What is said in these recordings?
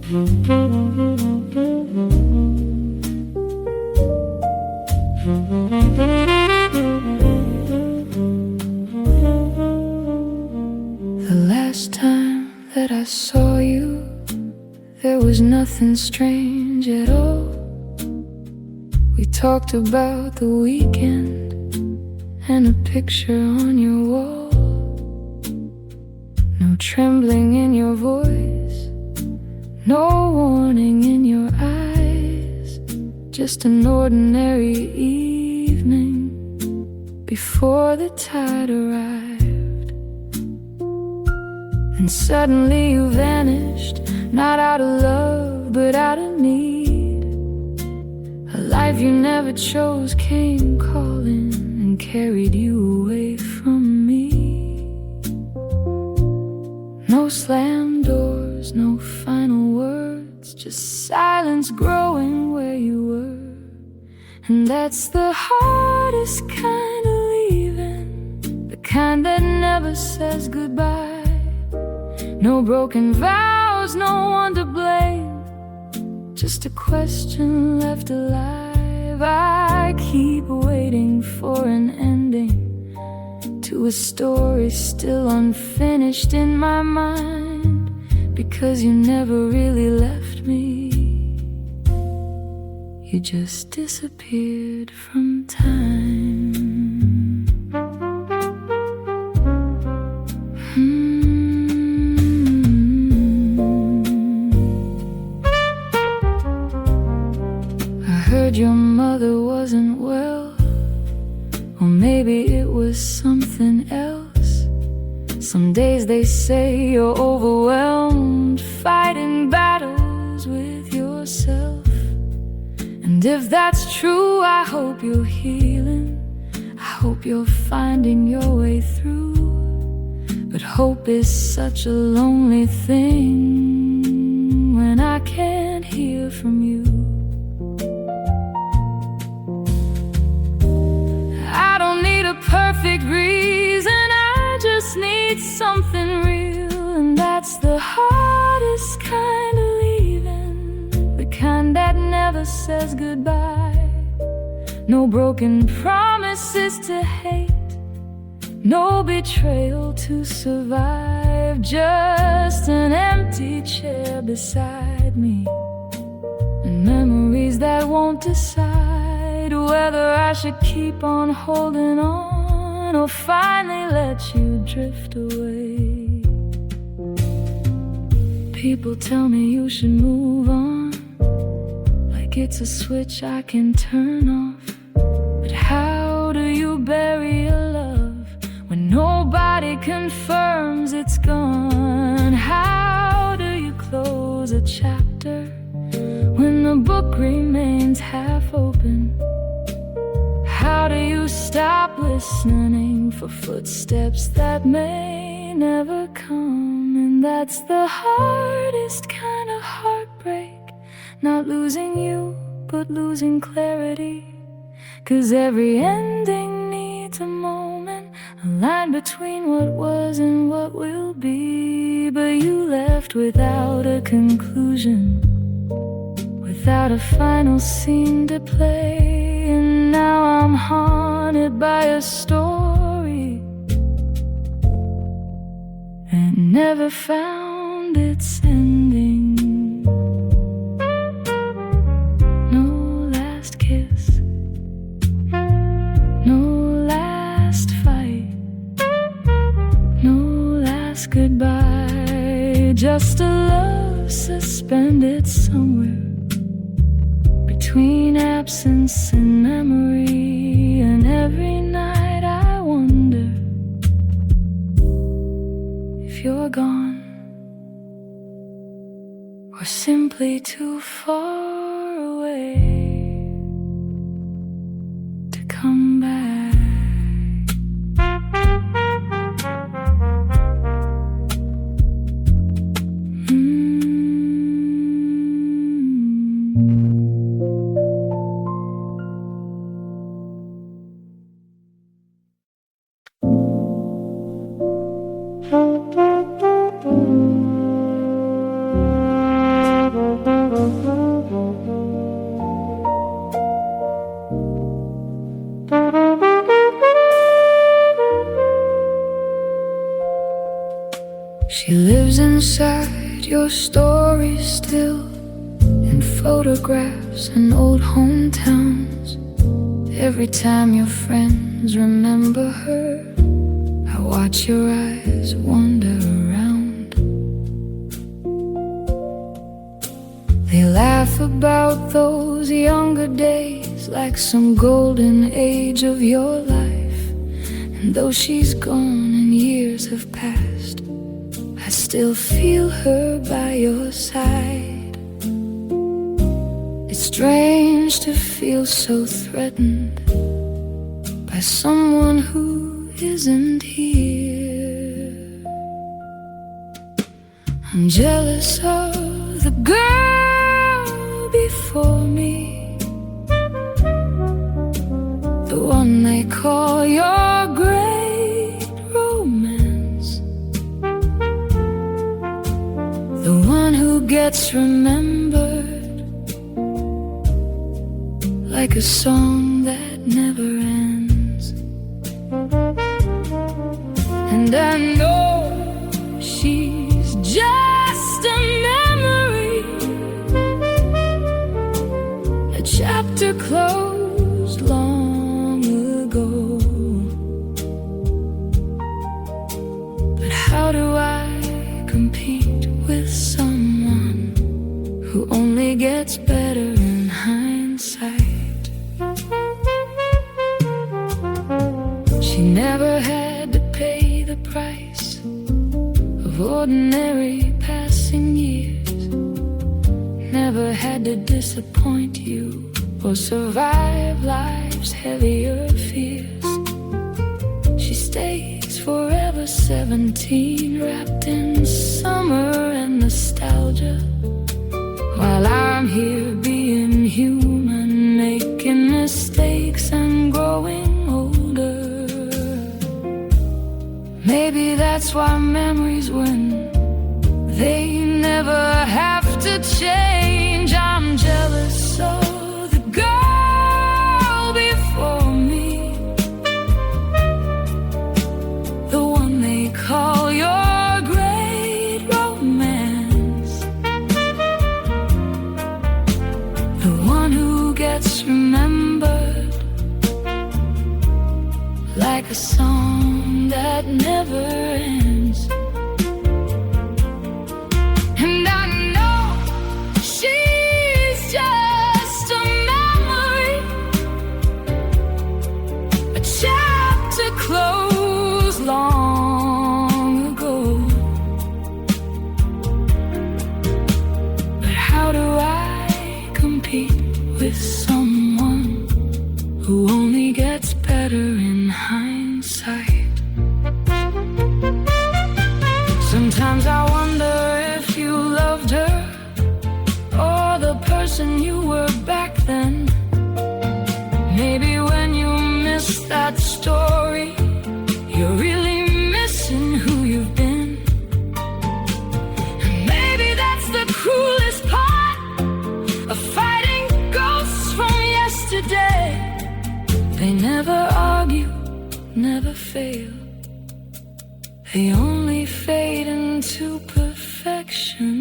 The last time that I saw you, there was nothing strange at all. We talked about the weekend and a picture on your wall. No trembling in your voice, no warning in your eyes. Just an ordinary evening before the tide arrived. And suddenly you vanished, not out of love, but out of need. A life you never chose came calling and carried you away from me. No slammed doors, no final words, just silence growing where you were. And that's the hardest kind of leaving, the kind that never says goodbye. No broken vows, no one to blame, just a question left alive. I keep waiting for an ending to a story still unfinished in my mind, because you never really left me. You just disappeared from time. Your mother wasn't well, or maybe it was something else. Some days they say you're overwhelmed, fighting battles with yourself. And if that's true, I hope you're healing, I hope you're finding your way through. But hope is such a lonely thing when I can't hear from you. Perfect reason, I just need something real. And that's the hardest kind of leaving, the kind that never says goodbye. No broken promises to hate, no betrayal to survive. Just an empty chair beside me, and memories that won't decide whether I should keep on holding on or finally let you drift away. People tell me you should move on, like it's a switch I can turn off. But how do you bury a love when nobody confirms it's gone? How do you close a chapter when the book remains half open? How do you stop listening for footsteps that may never come? And that's the hardest kind of heartbreak, not losing you, but losing clarity. 'Cause every ending needs a moment, a line between what was and what will be. But you left without a conclusion, without a final scene to play. And now I'm haunted by a story and never found its ending. No last kiss, no last fight, no last goodbye. Just a love suspended somewhere between absence and memory. And every night I wonder if you're gone or simply too far away to come back. inside your story still, in photographs and old hometowns. Every time your friends remember her, I watch your eyes wander around. They laugh about those younger days like some golden age of your life. And though she's gone and years have passed, I still feel her by your side. It's strange to feel so threatened by someone who isn't here. I'm jealous of the girl before me, the one they call your great romance, the one who gets remembered like a song that never ends. And I know she's just a memory, a chapter closed long ago. But how do I compete with someone who only gets better in hindsight? She never had to pay the price of ordinary passing years, never had to disappoint you or survive life's heavier fears. She stays forever 17, wrapped in summer and nostalgia, while I'm here being human, making mistakes and growing older. Maybe that's why memories win, they never have to change. I'm jealous of the girl before me, the one they call your great romance, the one who gets remembered like a song that never ends. And I know she's just a memory, a chapter closed long ago. But how do I compete with someone who only gets better in hindsight? Sometimes I wonder if you loved her or the person you were back then. Maybe when you miss that story, you're really missing who you've been. And maybe that's the cruelest part of fighting ghosts from yesterday. They never argue, never fail, they only fade into perfection.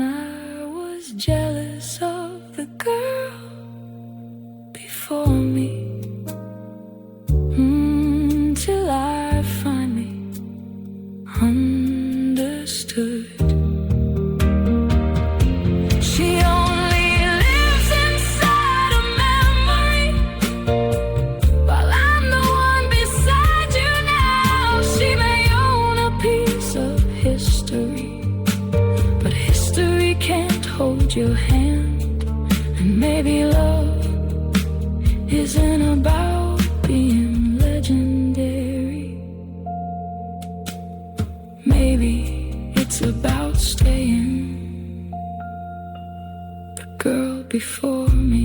I was jealous of the girl before me, till I finally understood. She only lives inside a memory, while I'm the one beside you now. She may own a piece of history, but history can't hold your hand. And maybe love isn't about being legendary. Maybe it's about staying the girl before me.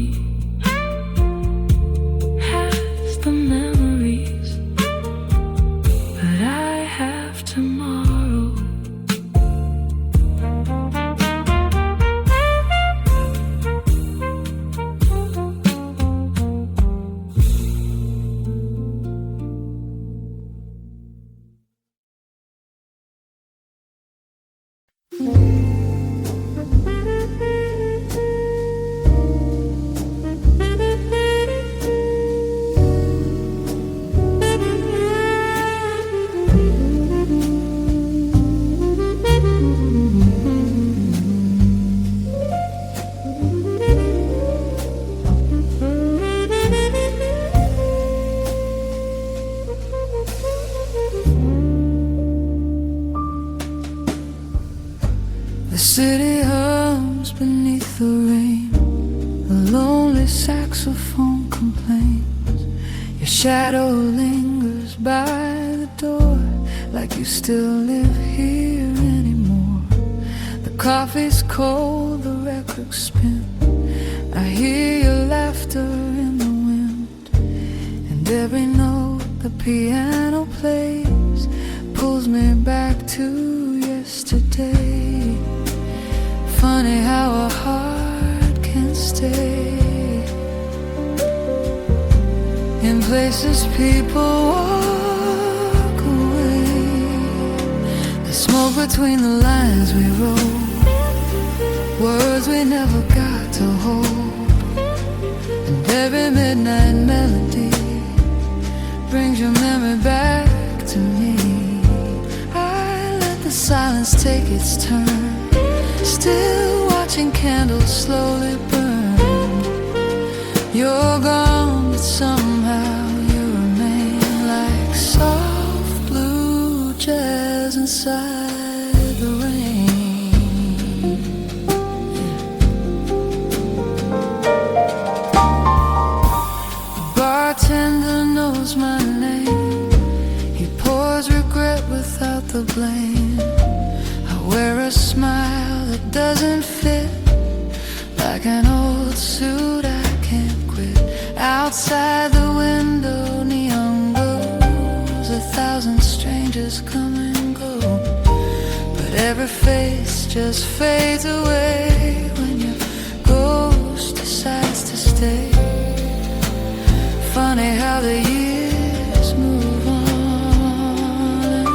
City hums beneath the rain. The lonely saxophone complains. Your shadow lingers by the door, like you still live here anymore. The coffee's cold, the records spin. I hear your laughter in the wind, and every note the piano plays pulls me back to yesterday. Funny how a heart can stay in places people walk away. The smoke between the lines we wrote, words we never got to hold. And every midnight melody brings your memory back to me. I let the silence take its turn, still watching candles slowly burn. You're gone, but somehow you remain, like soft blue jazz inside the rain. The bartender knows my name. He pours regret without the blame. I wear a smile that doesn't fit, like an old suit I can't quit. Outside the window, neon glows. 1,000 strangers come and go, but every face just fades away when your ghost decides to stay. Funny how the years move on,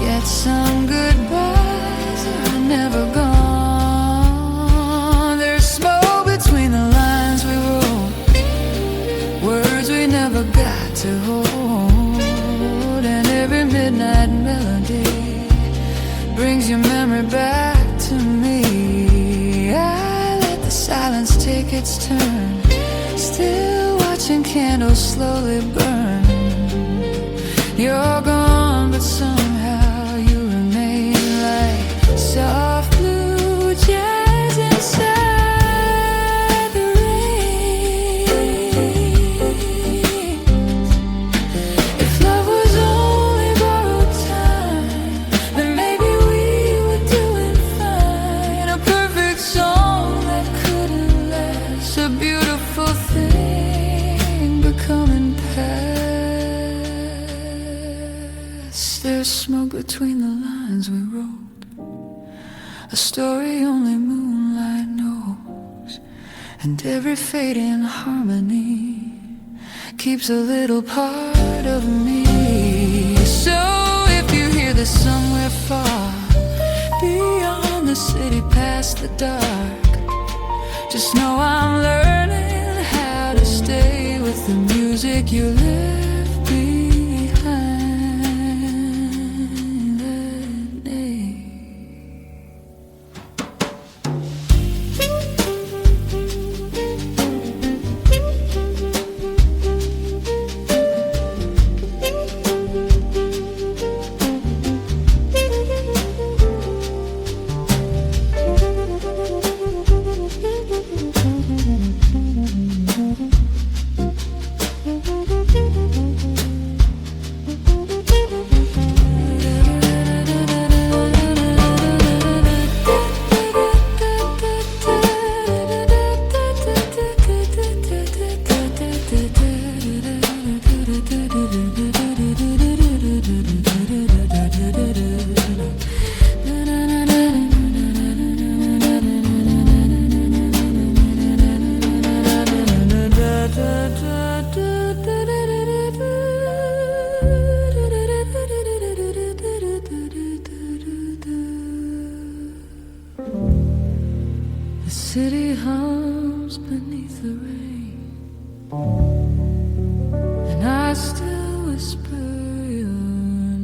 yet some goodbyes are never gone. There's smoke between the lines we wrote, words we never got to hold. And every midnight melody brings your memory back to me. I let the silence take its turn, still watching candles slowly burn. You're gone, but somehow you remain, like soft blue jazz inside the rain. If love was only borrowed time, then maybe we were doing fine. A perfect song that couldn't last, a beautiful thing becoming past. There's smoke between the lines we wrote, a story only moonlight knows. And every fading harmony keeps a little part of me. So if you hear this somewhere far, beyond the city, past the dark, just know I'm learning how to stay with the music you left behind. city hums beneath the rain, and I still whisper your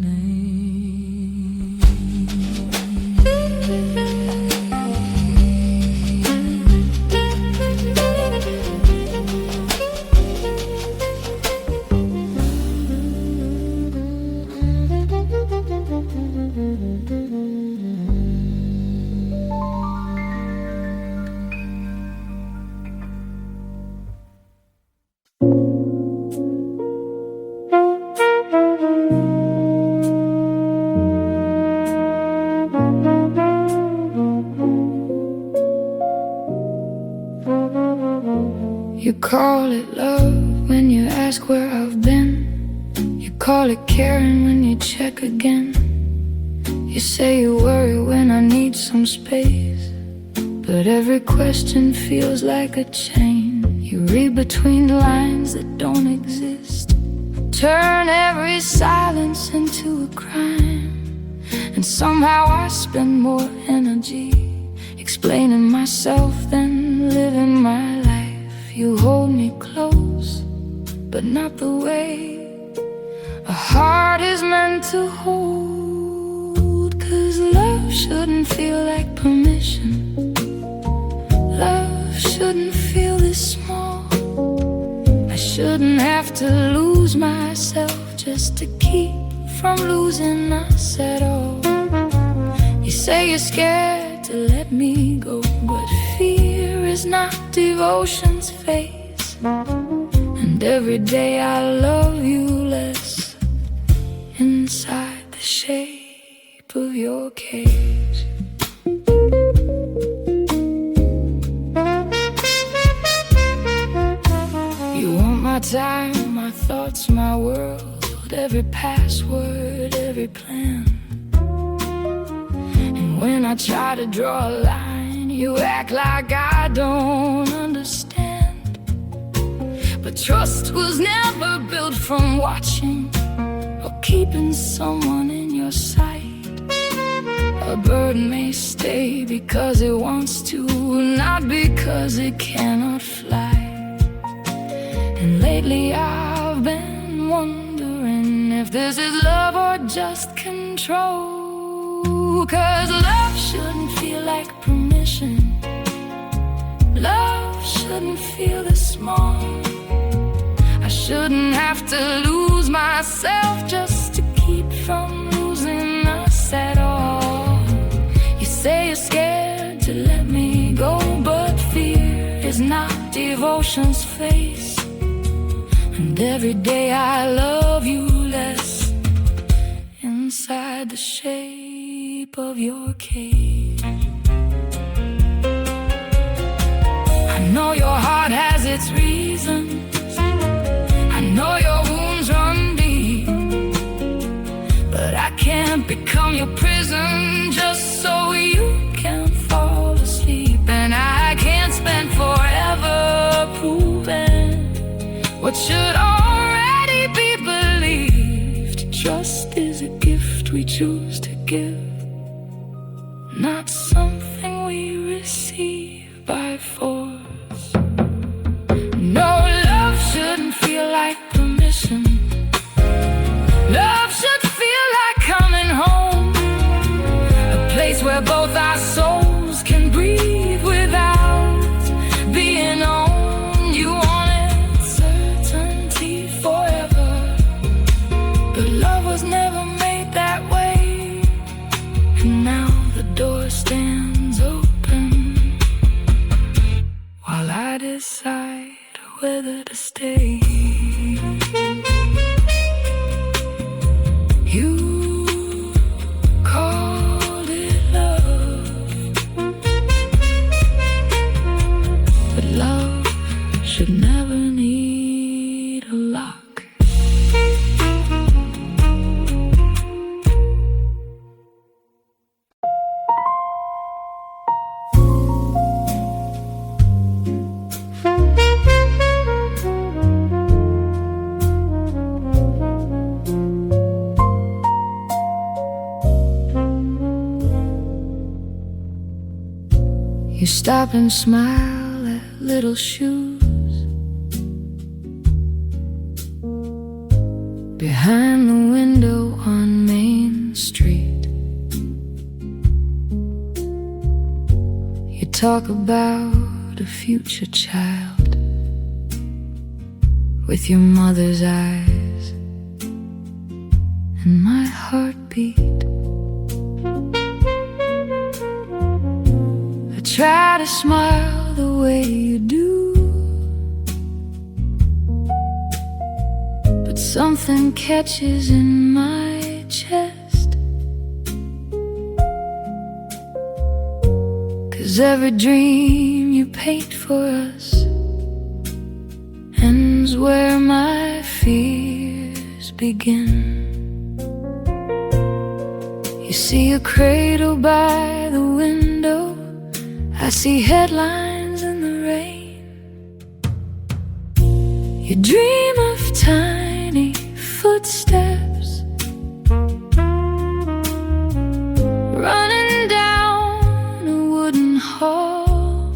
name. You call it love when you ask where I've been. You call it caring when you check again. You say you worry when I need some space, but every question feels like a chain. You read between the lines that don't exist, turn every silence into a crime. And somehow I spend more energy explaining myself than living my life. You hold me close, but not the way a heart is meant to hold. 'Cause love shouldn't feel like permission. Love shouldn't feel this small. I shouldn't have to lose myself just to keep from losing us at all. You say you're scared to let me go, but fear is not devotion's face. And every day I love you less inside the shape of your cage. You want my time, my thoughts, my world, every password, every plan. And when I try to draw a line, you act like I don't understand. But trust was never built from watching or keeping someone in your sight. A bird may stay because it wants to, not because it cannot fly. And lately I've been wondering if this is love or just control. 'Cause love shouldn't feel like permission. Love shouldn't feel this small. I shouldn't have to lose myself just to keep from losing us at all. You say you're scared to let me go, but fear is not devotion's face. And every day I love you less inside the shape of your cage. I know your heart has its reasons. I know your wounds run deep, but I can't become your prison just so you can fall asleep. And I can't spend forever proving what should already be believed. Trust is a gift we choose to give, not something we receive by force. No, love shouldn't feel like permission. Love should feel like coming home, a place where both our souls can breathe without being owned. You wanted certainty forever, but love was never made that way. And now the door stands open while I decide whether to stay. You called it love, but love should never need a lock. You stop and smile at little shoes behind the window on Main Street. You talk about a future child with your mother's eyes and my heartbeat. I try to smile the way you do, but something catches in my chest. 'Cause every dream you paint for us ends where my fears begin. You see a cradle by the window, I see headlines in the rain. You dream of tiny footsteps running down a wooden hall.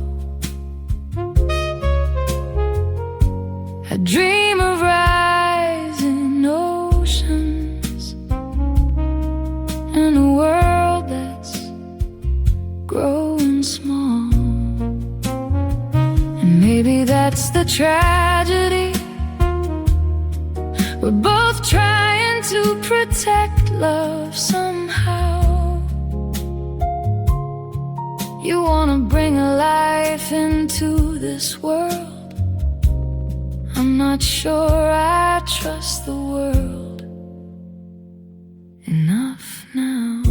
I dream of rising oceans and a world that's growing small. And maybe that's the tragedy. We're both trying to protect love somehow. You wanna bring a life into this world. I'm not sure I trust the world enough now.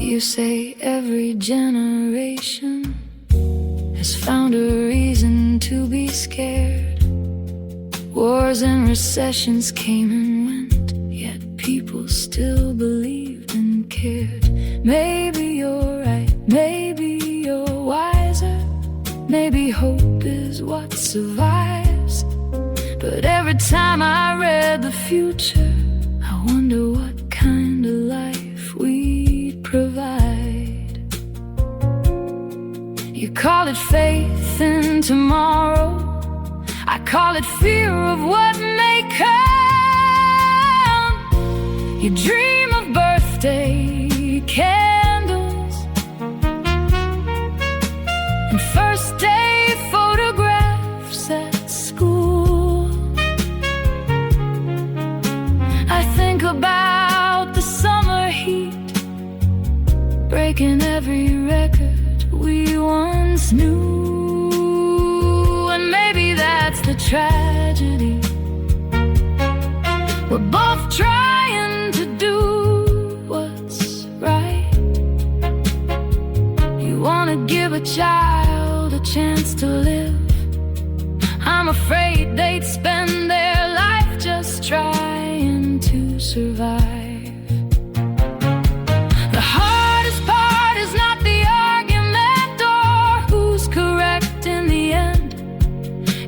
You say every generation has found a reason to be scared. Wars and recessions came and went, yet people still believed and cared. Maybe you're right, maybe you're wiser, maybe hope is what survives. But every time I read the future, I wonder what kind of life we'd provide. You call it faith in tomorrow, I call it fear of what may come. You dream of birthday candles and first day photographs at school. I think about the summer heat breaking every record we once knew. And maybe that's the tragedy. We're both trying to do what's right. You wanna give a child a chance to live. I'm afraid they'd spend their life just trying to survive. The hardest part is not the argument or who's correct in the end.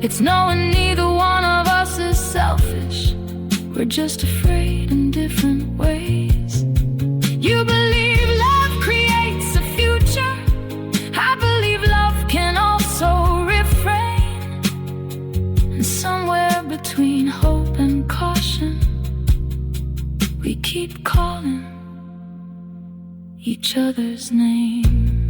It's knowing neither one of us is selfish. We're just afraid in different ways. You believe love creates a future. I believe love can also refrain. And somewhere between hope and caution, we keep calling each other's name.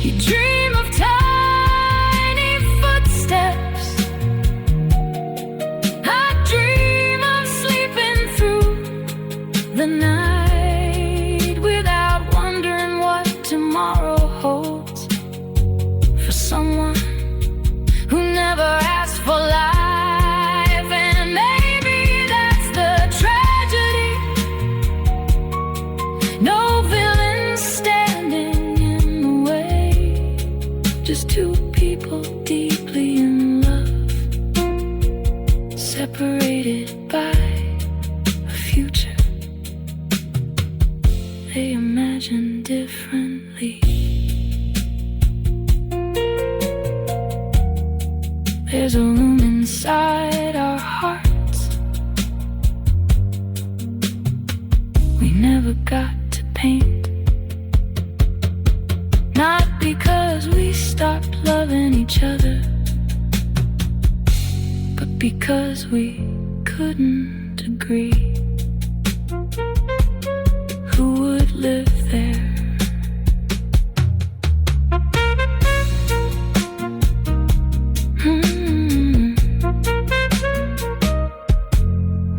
You dream of tiny footsteps. I dream of sleeping through the night without wondering what tomorrow holds for someone who never asked for life. And maybe that's the tragedy. No villains standing in the way, just two people deeply in love, separated by a future they imagine differently. There's a room inside our hearts never got to paint. Not because we stopped loving each other, but because we couldn't agree. Who would live there?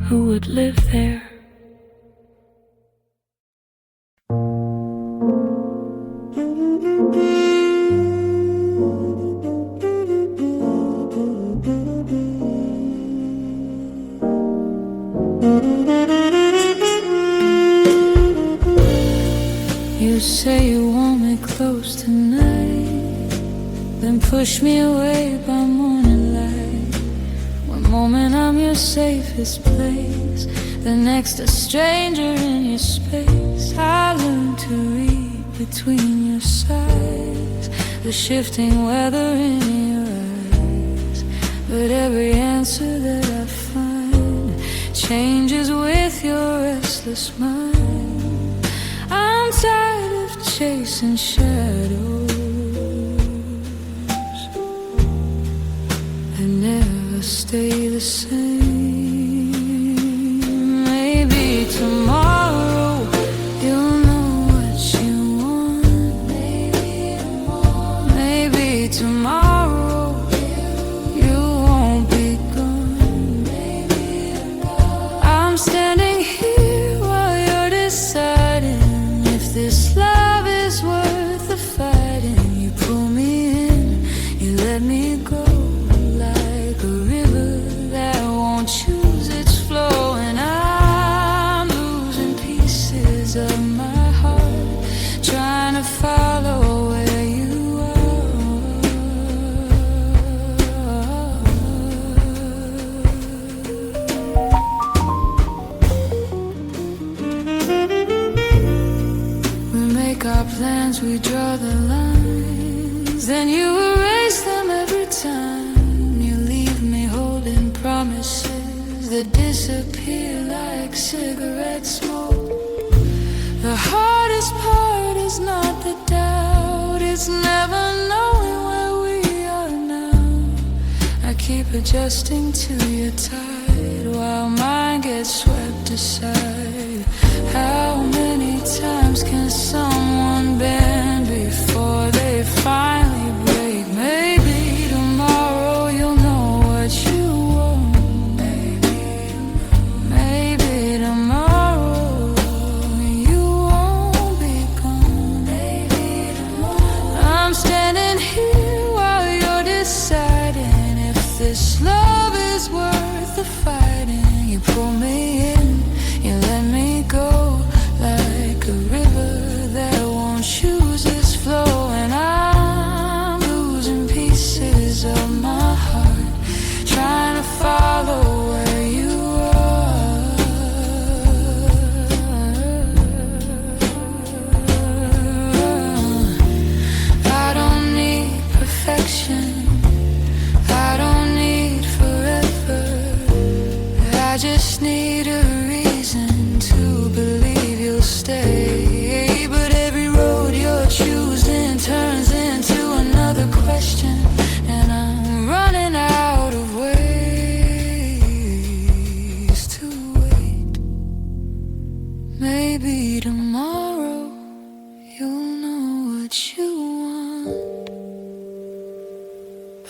Who would live there? You say you want me close tonight, then push me away by morning light. One moment I'm your safest place, the next a stranger in your space. I learned to read between your sighs, the shifting weather in your eyes. But every answer that I find changes with your restless mind. I'm tired of chasing shadows that never stay the same. Maybe tomorrow you'll know what you want. Maybe tomorrow you won't be gone. I'm standing here while you're deciding if this love is worth the fighting. You pull me in, you let me go, like a river that won't choose its flow. And I'm losing pieces of my heart, trying to follow where you our plans, we draw the lines, then you erase them every time. You leave me holding promises that disappear like cigarette smoke. The hardest part is not the doubt, it's never knowing where we are now. I keep adjusting to your tide while mine gets swept aside. How many times can someone bend before they finally break? Maybe tomorrow you'll know what you want. Maybe tomorrow you won't be gone. I'm standing here while you're deciding if this love is worth the fighting. You pull me in, you let me go, like a river that won't choose its flow. And I'm losing pieces of my heart, trying to follow where you are. I don't need perfection, I don't need forever, I just need a reason to believe you'll stay. But every road you're choosing turns into another question, and I'm running out of ways to wait. Maybe tomorrow you'll know what you want,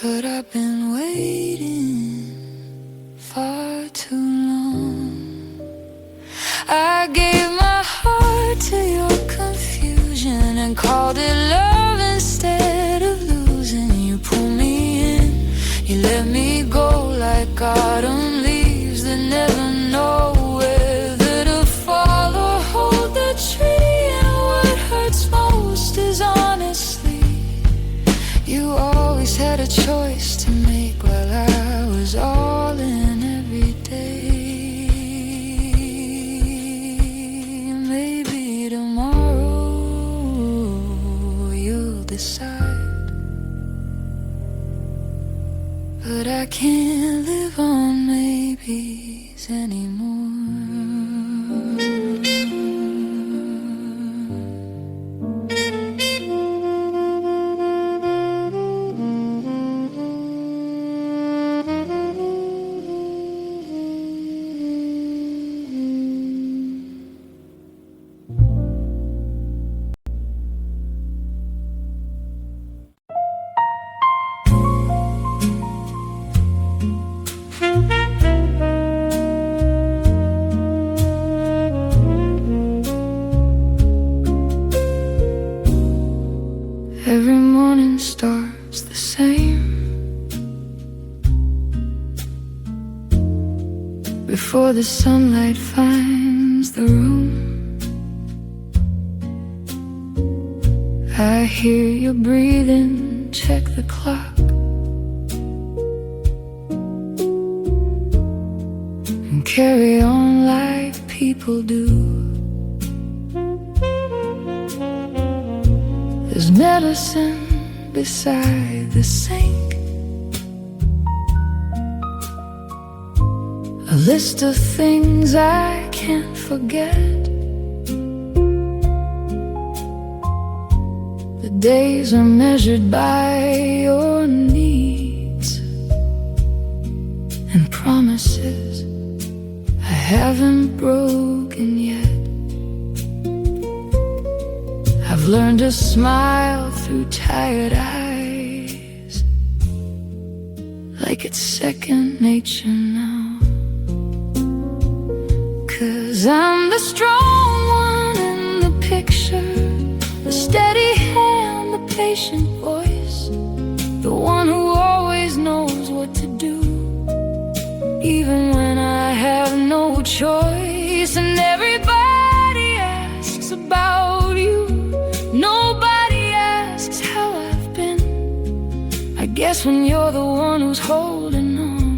but I've been waiting far too long. I gave my heart to your confusion and called it love instead of losing. You pull me in, you let me go, like autumn leaves that never know whether to fall or hold the tree. And what hurts most is honestly, you always had a choice to make while I was all in every day. Decide, but I can't live on maybes anymore. sunlight finds the room, I hear you breathing, check the clock, and carry on like people do. There's medicine beside the sink, a list of things I can't forget. The days are measured by your needs and promises I haven't broken yet. I've learned to smile through tired eyes, like it's second nature now. 'Cause I'm the strong one in the picture, the steady hand, the patient voice, the one who always knows what to do, even when I have no choice. And everybody asks about you, nobody asks how I've been. I guess when you're the one who's holding on,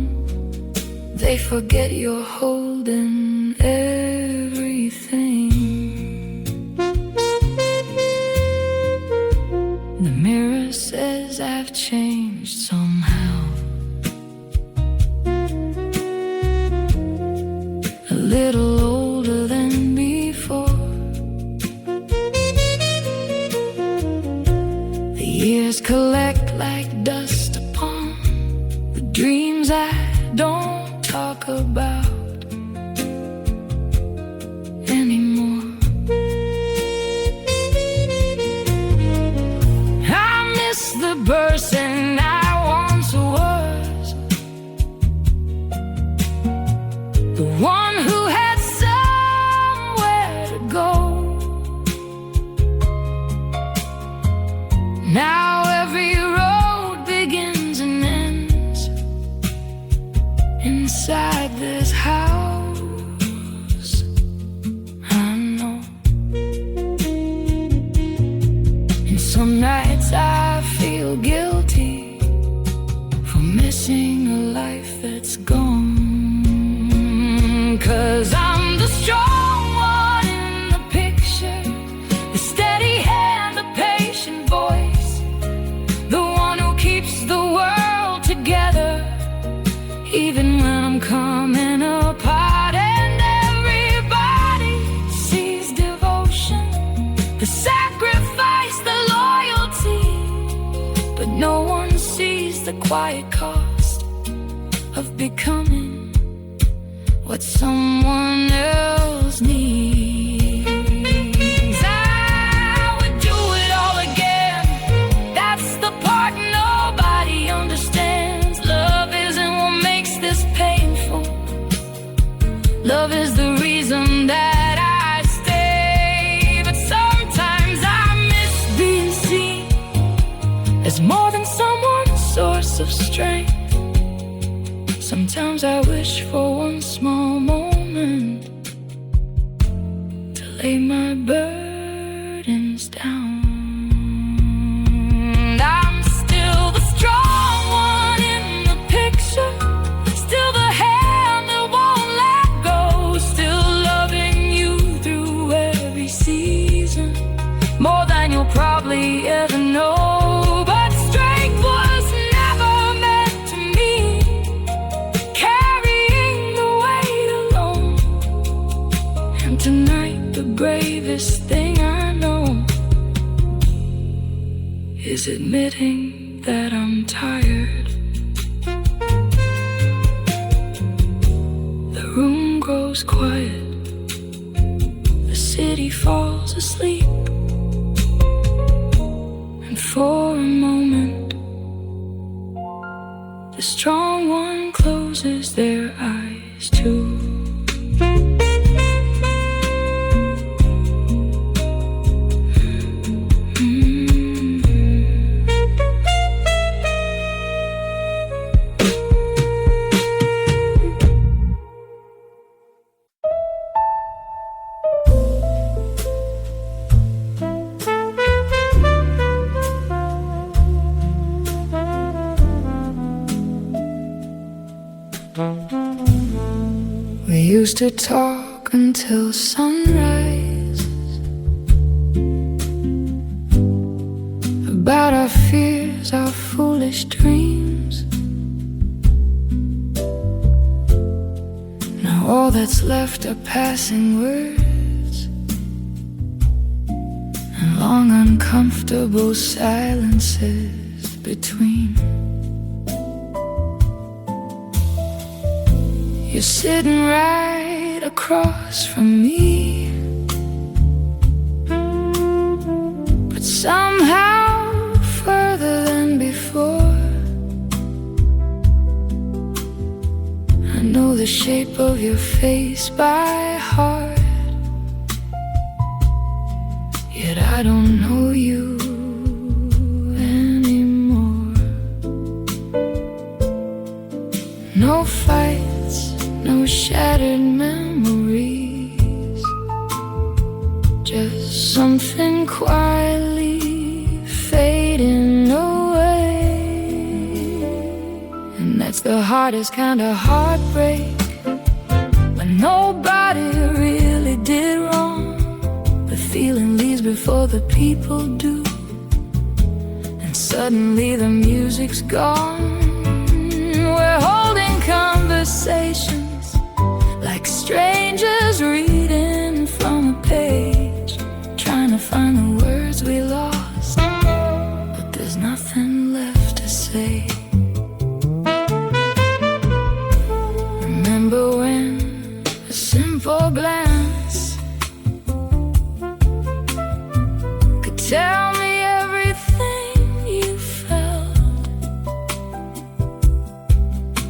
they forget you're holding everything. The mirror says I've changed somehow, a little older than before. The years collect like dust upon the dreams I don't talk about anymore. I miss the person I once was, the one who had somewhere to go. Now every road begins and ends inside this house. I know. And some nights I feel guilty for missing a life that's gone. 'Cause I'm the strong one in the picture, the steady hand, the patient voice, the one who keeps the world together, even when I'm coming apart. And everybody sees devotion, the sacrifice, the loyalty, but no one sees the quiet cost of becoming what someone else needs. I would do it all again. That's the part nobody understands. Love isn't what makes this painful. Love is the reason that I stay. But sometimes I miss being seen as more than someone's source of strength. Sometimes I wish for one small moment to lay my burdens down. I'm still the strong one in the picture, still the hand that won't let go, still loving you through every season, more than you'll probably ever know. But strength was never meant to me, carrying the weight alone. And tonight the bravest thing I know is admitting that I'm tired. The room grows quiet, the city falls asleep, and for a moment the strong one closes their eyes too. used to talk until sunrise about our fears, our foolish dreams. Now all that's left are passing words and long uncomfortable silences between. You're sitting right across from me, but somehow further than before. I know the shape of your face by heart, yet I don't know you anymore. No fights, no shattered memories, just something quietly fading away. And that's the hardest kind of heartbreak, when nobody really did wrong. The feeling leaves before the people do, and suddenly the music's gone. We're holding conversations like strangers reading from a page, trying to find the words we lost, but there's nothing left to say. Remember when a simple glance could tell me everything you felt?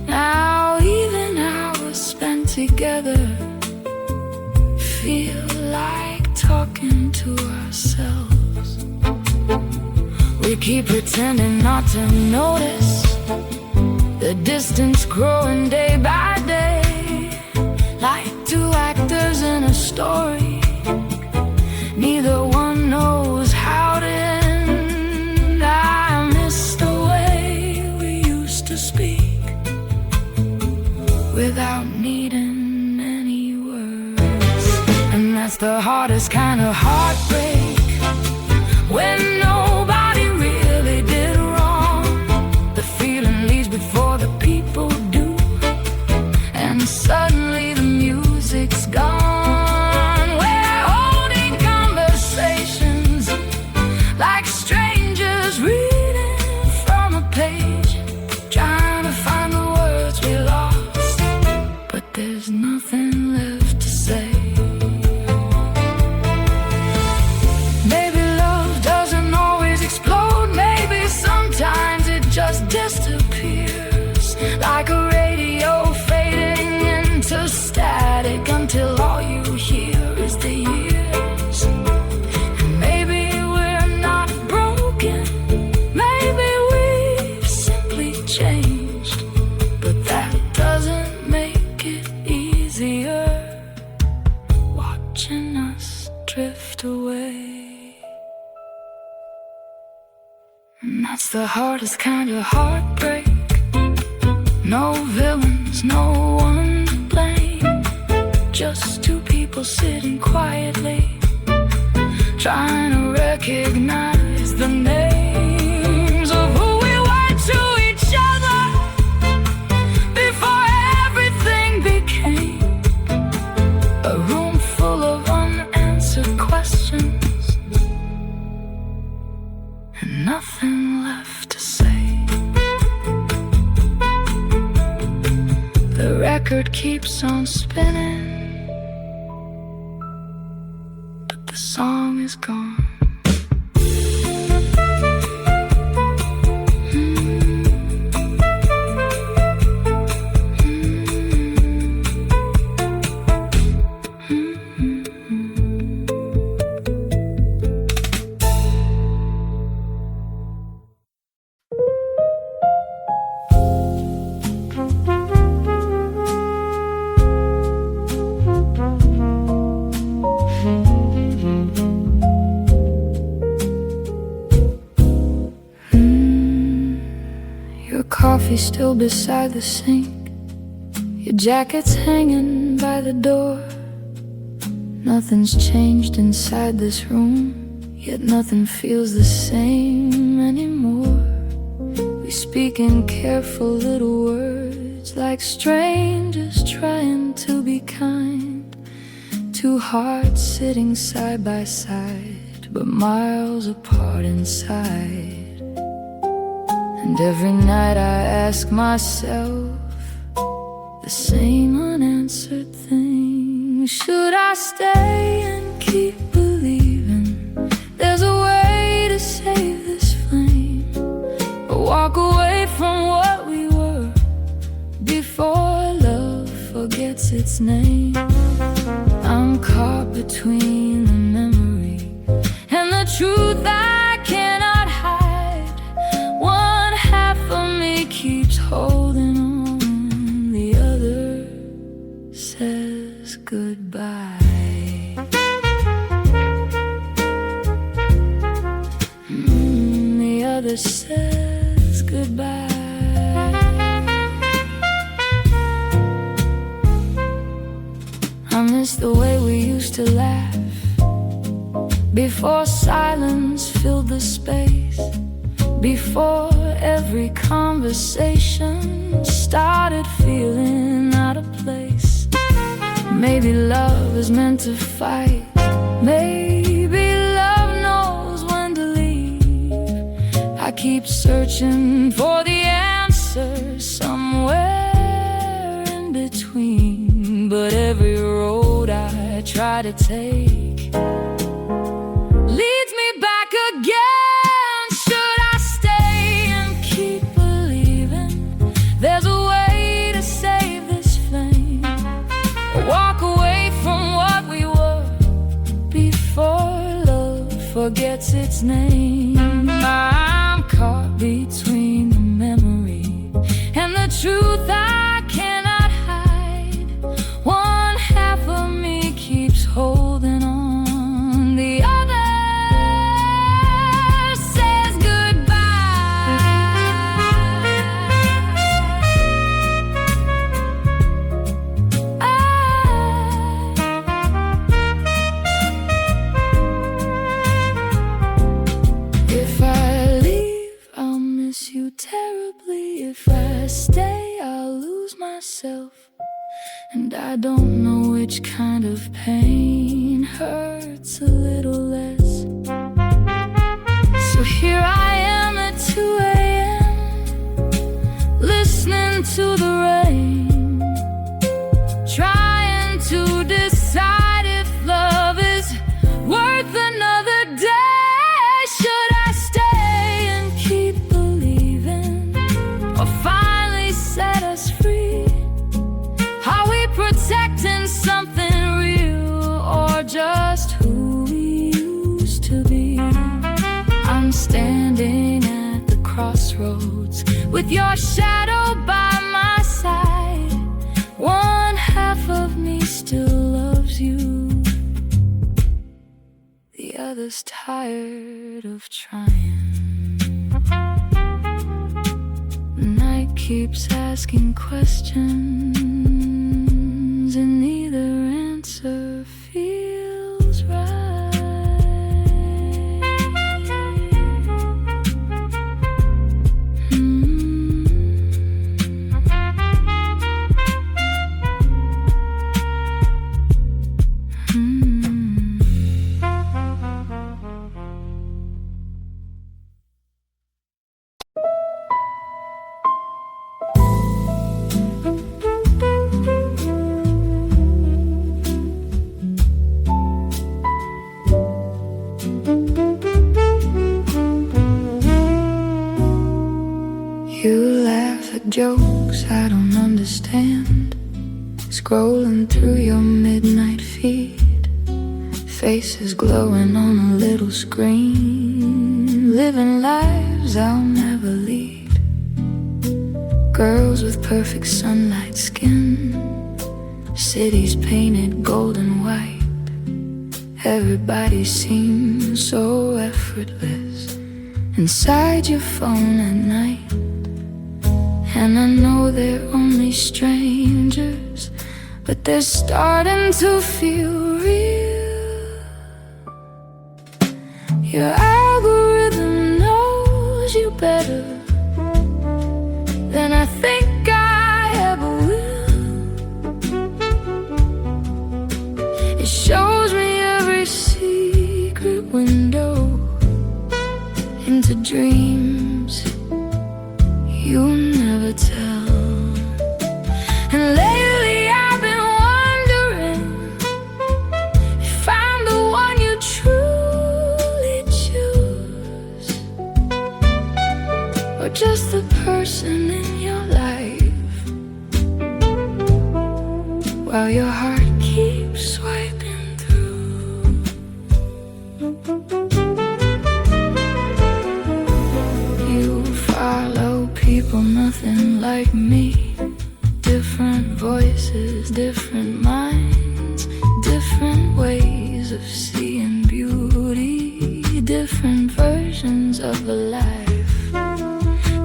Now even hours spent together feel like talking to ourselves. We keep pretending not to notice the distance growing day by day, like two actors in a story. Neither one knows how to end. I miss the way we used to speak without needing any words. And that's the hardest kind of heartbreak, when nobody really did wrong. The feeling leaves before the people do, and suddenly the music's gone. We're holding conversations like strangers reading from a page, trying to find the words we lost, but there's nothing left to say. Maybe love doesn't always explode, maybe sometimes it just disappears, like a radio fading into static until all you hear is the years. And maybe we're not broken, maybe we've simply changed, but that doesn't make it easier watching us drift away. And that's the hardest kind of heartbreak. No villains, no one to blame, just two people sitting quietly, trying to recognize the names of who we were to each other before everything became a room full of unanswered questions and nothing left to say. The record keeps on spinning, but the song is gone. Coffee still beside the sink, your jacket's hanging by the door. Nothing's changed inside this room, yet nothing feels the same anymore. We speak in careful little words, like strangers trying to be kind. Two hearts sitting side by side, but miles apart inside. And every night I ask myself the same unanswered thing. Should I stay and keep believing there's a way to save this flame, or walk away from what we were before love forgets its name? I'm caught between the memory and the truth I cannot hide. One half of me keeps holding on, the other says goodbye. The other says goodbye. I miss the way we used to laugh before silence filled the space, before every conversation started feeling out of place. Maybe love is meant to fight, maybe love knows when to leave. I keep searching for the answer somewhere in between, but every road I try to take leads me back again. Should I stay and keep believing there's a way to save this flame, or walk away from what we were before love forgets its name? I'm caught between the memory and the truth I cannot hide. One half of me keeps holding on, the other says goodbye. If I leave, I'll miss you terribly. If I stay, I'll lose myself. And I don't know which kind of pain hurts a little less. So here I am at 2 a.m. listening to the rain, trying to decide if love is worth another day. Should I stay and keep believing, or finally set us free? Are we protecting something real, or just who we used to be? I'm standing at the crossroads with your shadow by my side. One half of me still loves you, the other's tired of trying. The night keeps asking questions, and neither answer feels right. Jokes I don't understand, scrolling through your midnight feed, faces glowing on a little screen, living lives I'll never lead. Girls with perfect sunlight skin, cities painted gold and white. Everybody seems so effortless inside your phone at night. And I know they're only strangers, but they're starting to feel real. Your algorithm knows you better than I think I ever will. It shows me every secret window into dreams you'll never tell. And lately I've been wondering if I'm the one you truly choose, or just the person in your life while your heart keeps swiping through. You follow people nothing like me, different voices, different minds, different ways of seeing beauty, different versions of a life.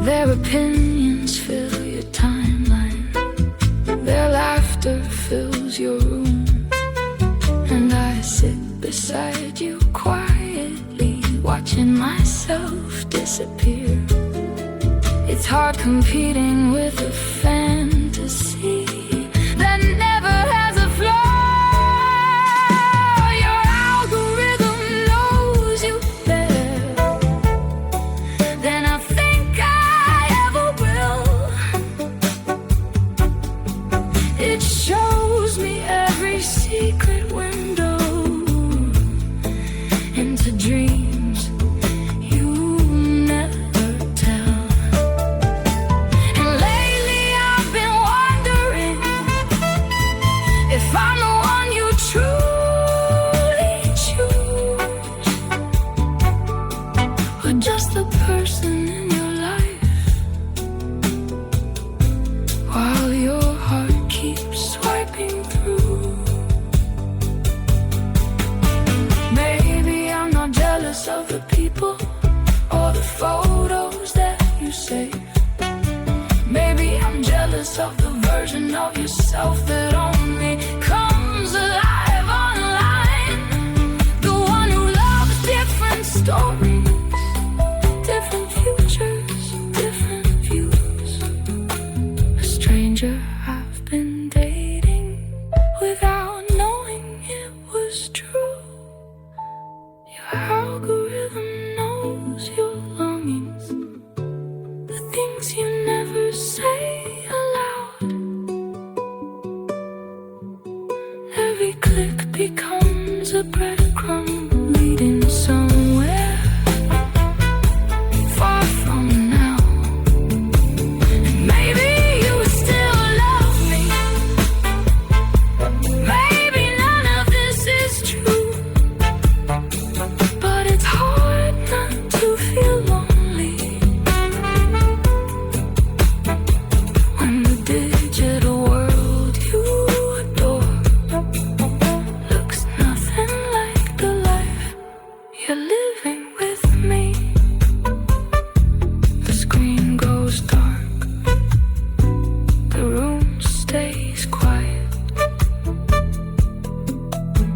Their opinions fill your timeline, their laughter fills your room, and I sit beside you quietly, watching myself disappear. It's hard competing with a fantasy that never has a flaw. Your algorithm knows you better than I think I ever will. It shows me every secret window into dreams you never tell. And lately I've been wondering if I'm the one you truly choose, or just the person in your life while your heart keeps swiping through. Maybe I'm not jealous of the people or the photos that you save. Maybe I'm jealous of the version of yourself that only comes alive online. The one who loves different stories, different futures, different views. A stranger I've been dating without knowing it was true. Your algorithm knows your longings, the things you never say aloud. Every click becomes a breadcrumb leading somewhere far from now. And maybe you still love me, maybe none of this is true, but it's hard not to feel lonely when the digital world you adore looks nothing like the life you're living with me. The screen goes dark, the room stays quiet,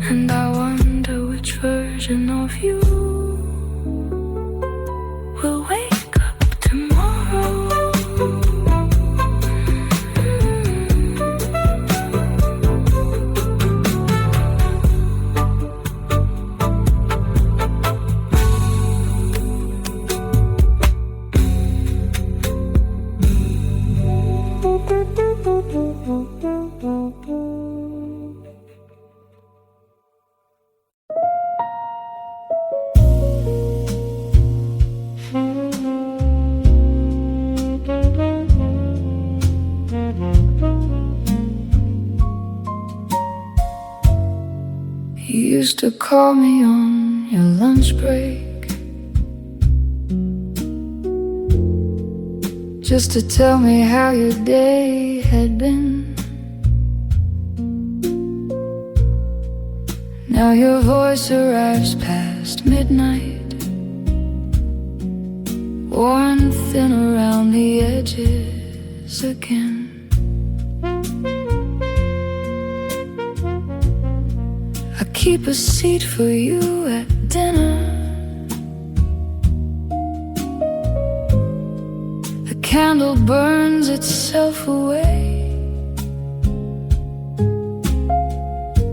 and I wonder which version of you will wake up tomorrow. You used to call me on your lunch break just to tell me how your day had been. Now your voice arrives past midnight, worn thin around the edges again. I keep a seat for you at dinner. The candle burns itself away.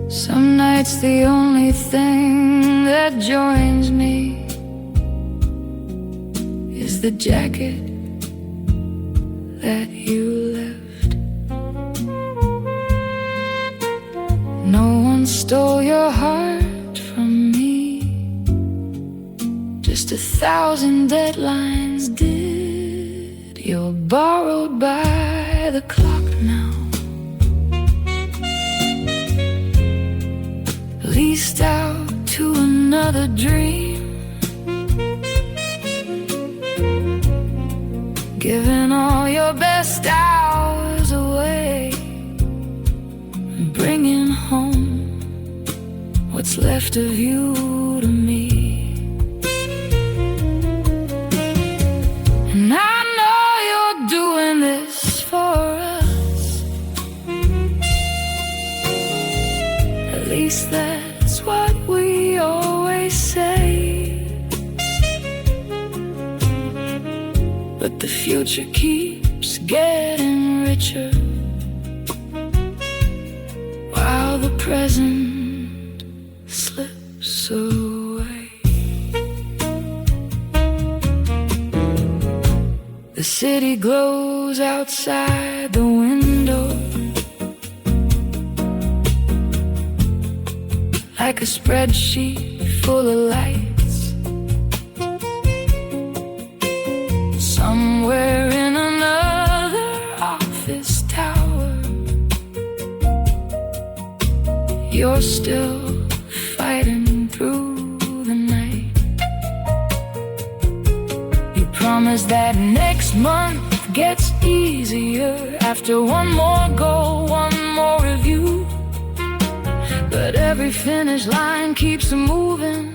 Some nights the only thing that joins me is the jacket that you left. No one stole your heart from me, just 1,000 deadlines did. You're borrowed by the clock now, leased out to another dream, giving all your best hours away, and bringing home what's left of you to me. And I know you're doing this for us, at least that's what we always say. But the future keeps getting richer, while the present slips away. The city glows outside the window like a spreadsheet full of lights. Somewhere in another office tower, you're still fighting through the night. You promise that next month gets easier after one more goal, one more review. But every finish line keeps moving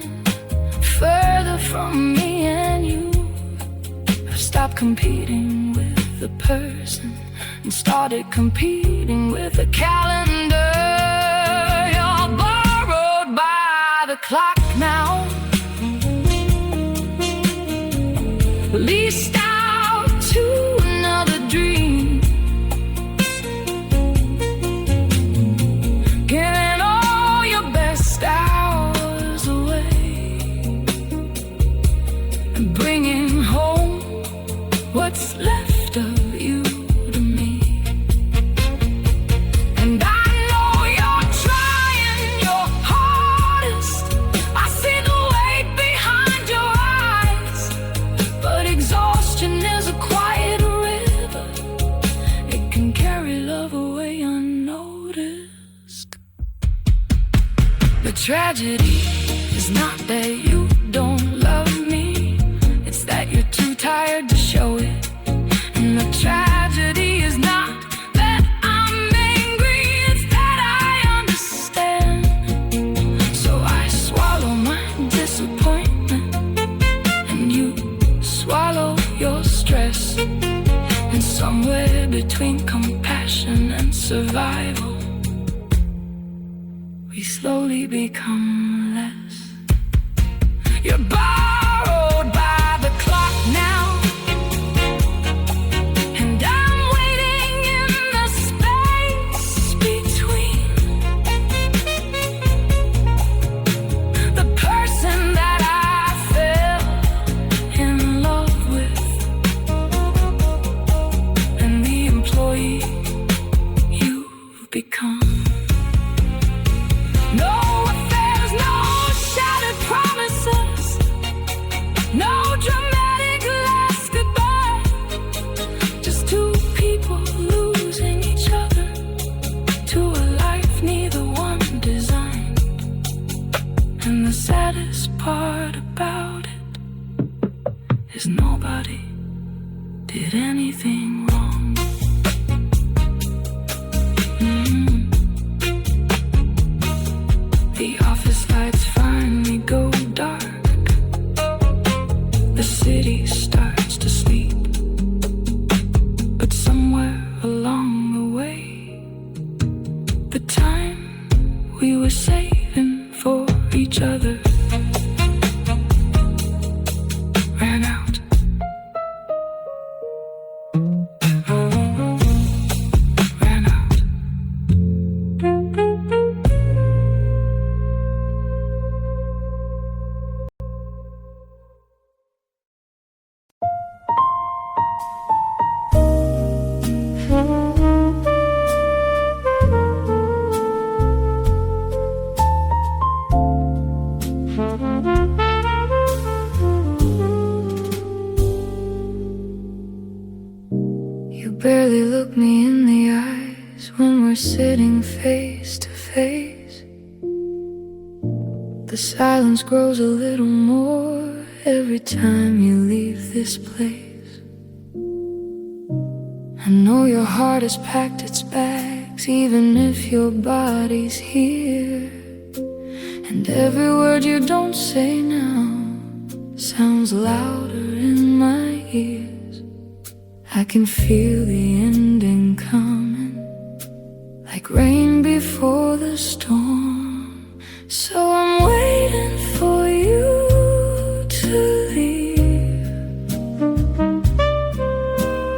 further from me and you. I've stopped competing with the person and started competing with the calendar. You're borrowed by the clock now, leased out to another dream, giving all your best hours away, and bringing home what's left of you to me. And I know you're trying your hardest. I see the weight behind your eyes, but exhaustion is a quiet river. It can carry love away unnoticed. The tragedy is not that you don't love me, it's that you're too tired to show it. And the tragedy is not that I'm angry, it's that I understand. So I swallow my disappointment, and you swallow your stress. And somewhere between compassion and survival, we slowly become less. You're borrowed by the clock now, and I'm waiting in the space between the person that I fell in love with and the employee you've become. No affairs, no shattered promises, no dramatic last goodbye, just two people losing each other to a life neither one designed. And the saddest part about it is nobody did anything wrong. The office lights finally go dark, the city starts to sleep, but somewhere along the way, the time we were saving each other ran out. Ran out. You barely look me in the eyes when we're sitting face to face. The silence grows a little more every time you leave this place. I know your heart has packed its bags, even if your body's here. And every word you don't say now sounds louder in my ears. I can feel the ending coming, like rain before the storm. So I'm waiting for you to leave,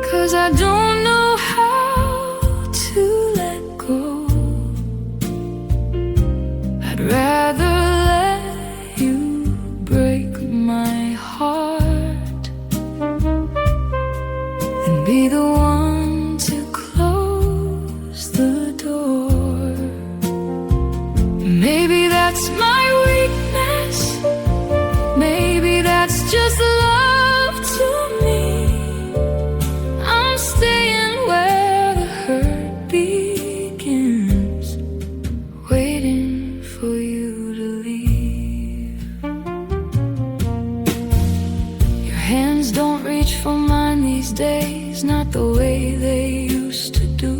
'cause I don't know how to let go. I'd rather let you break my heart than be the one to close the door. Maybe that's my weakness, maybe that's just love to me. I'm staying where the hurt begins, waiting for you to leave. Your hands don't reach for mine these days, not the way they used to do.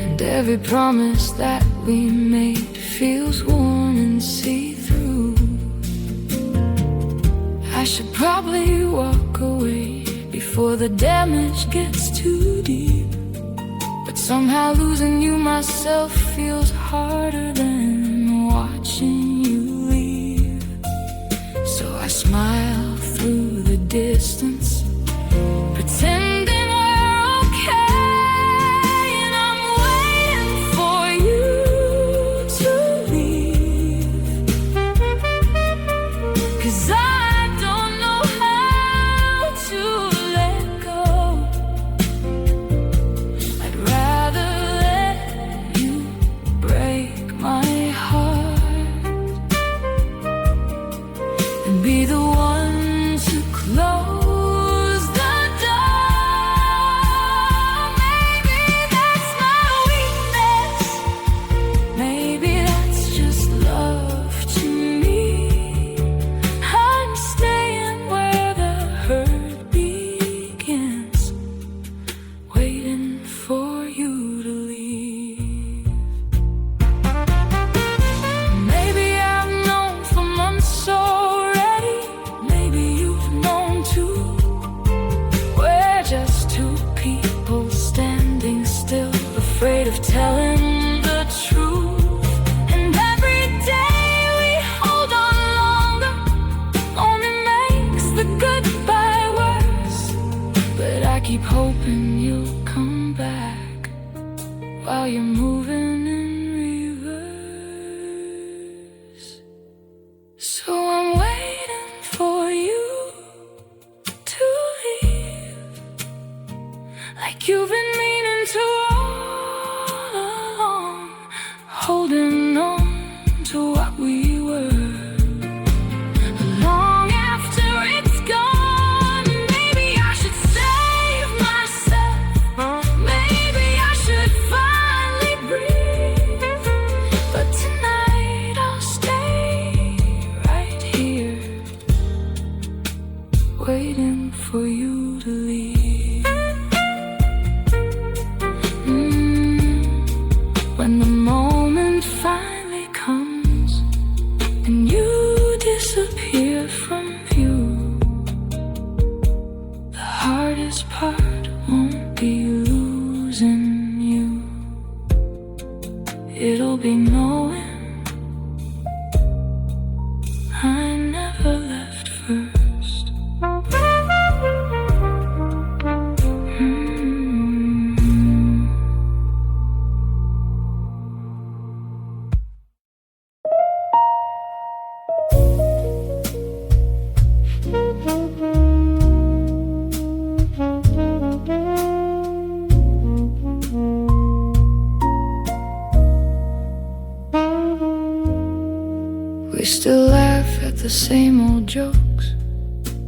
And every promise that we made feels worn and see-through. I should probably walk away before the damage gets too deep. But somehow losing you myself feels harder than watching you leave. So I smile through the distance, pretending we're okay. And I'm waiting for you to leave, 'cause I don't know how to let go. I'd rather let you break my heart than be the one to close the door. Maybe that's my weakness, maybe that's just love to me. I'm staying where the hurt begins, waiting for you to leave. Maybe I've known for months already, maybe you've known too. We're just two people standing still, afraid of telling the truth. And every day we hold on longer only makes the goodbye worse. But I keep hoping you'll come back while you're moving in reverse. So I'm waiting for you to leave, like you've been meaning to all along, holding on to what we were. Long after it's gone, maybe I should save myself. Maybe I should finally breathe. But tonight I'll stay right here, waiting for you to leave. When the moment finally comes and you disappear from view, the hardest part won't be losing you. It'll be knowing We still laugh at the same old jokes,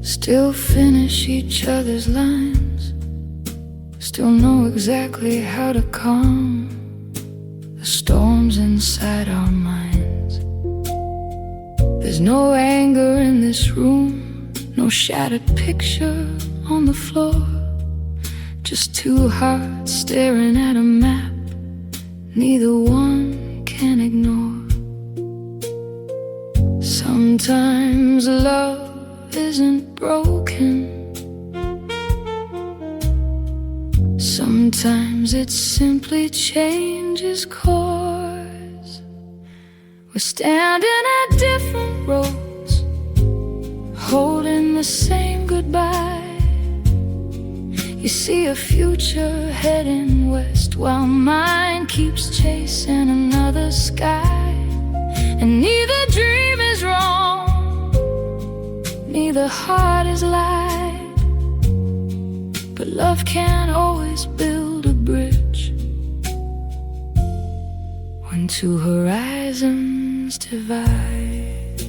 still finish each other's lines, still know exactly how to calm the storms inside our minds. There's no anger in this room, no shattered picture on the floor, just two hearts staring at a map neither one can ignore. Sometimes love isn't broken, sometimes it simply changes course. We're standing at different roads, holding the same goodbye. You see a future heading west, while mine keeps chasing another sky. And neither dream is wrong, neither heart is lied, but love can't always build a bridge when two horizons divide.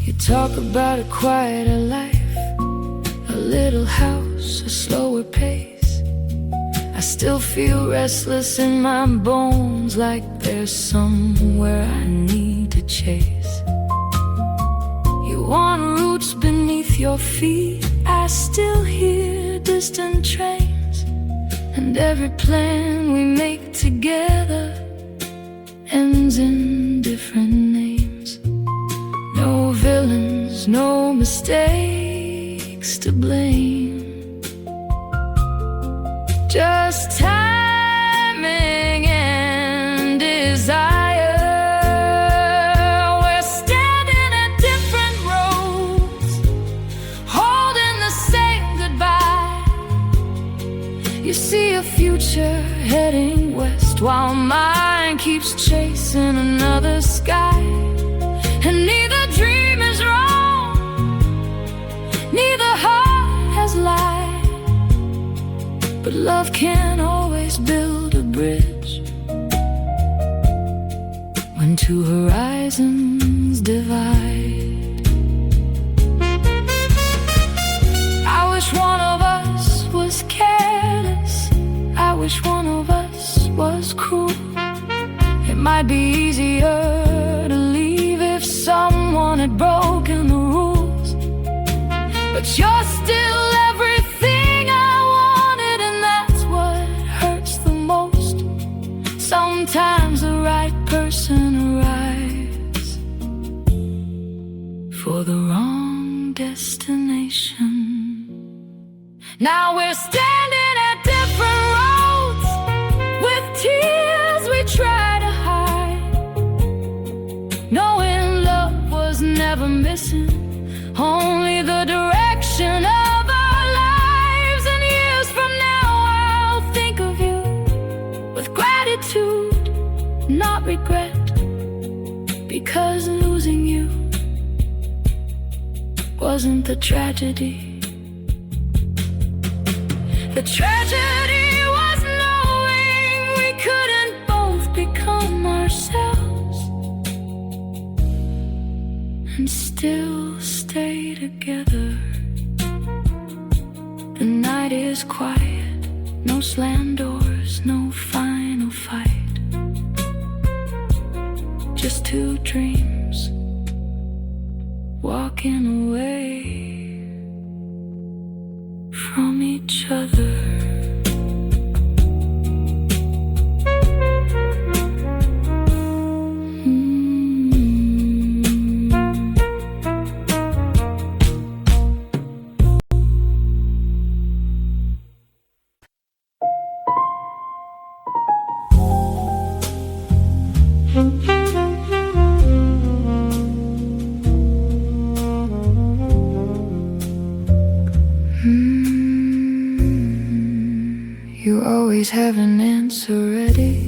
You talk about a quieter life, a little house, a slower pace. I still feel restless in my bones, like there's somewhere I need to chase. You want roots beneath your feet, I still hear distant trains. And every plan we make together ends in different names. No villains, no mistakes to blame, just timing and desire. We're standing at different roads, holding the same goodbye. You see a future heading west, while mine keeps chasing another sky. And neither dream is wrong, neither heart has lied, but love can't always build a bridge when two horizons divide. I wish one of us was careless, I wish one of us was cruel. It might be easier to leave if someone had broken the rules, but you're still everything I wanted, and that's what hurts the most. Sometimes the right person arrives for the wrong destination. Now we're standing at different roads, with tears we try to hide, knowing love was never missing, only the direction of our lives. And years from now I'll think of you with gratitude, not regret, because losing you wasn't the tragedy. The tragedy was knowing we couldn't both become ourselves and still stay together. The night is quiet, no slam doors, no final fight, just two dreams walking away from each other. You always have an answer ready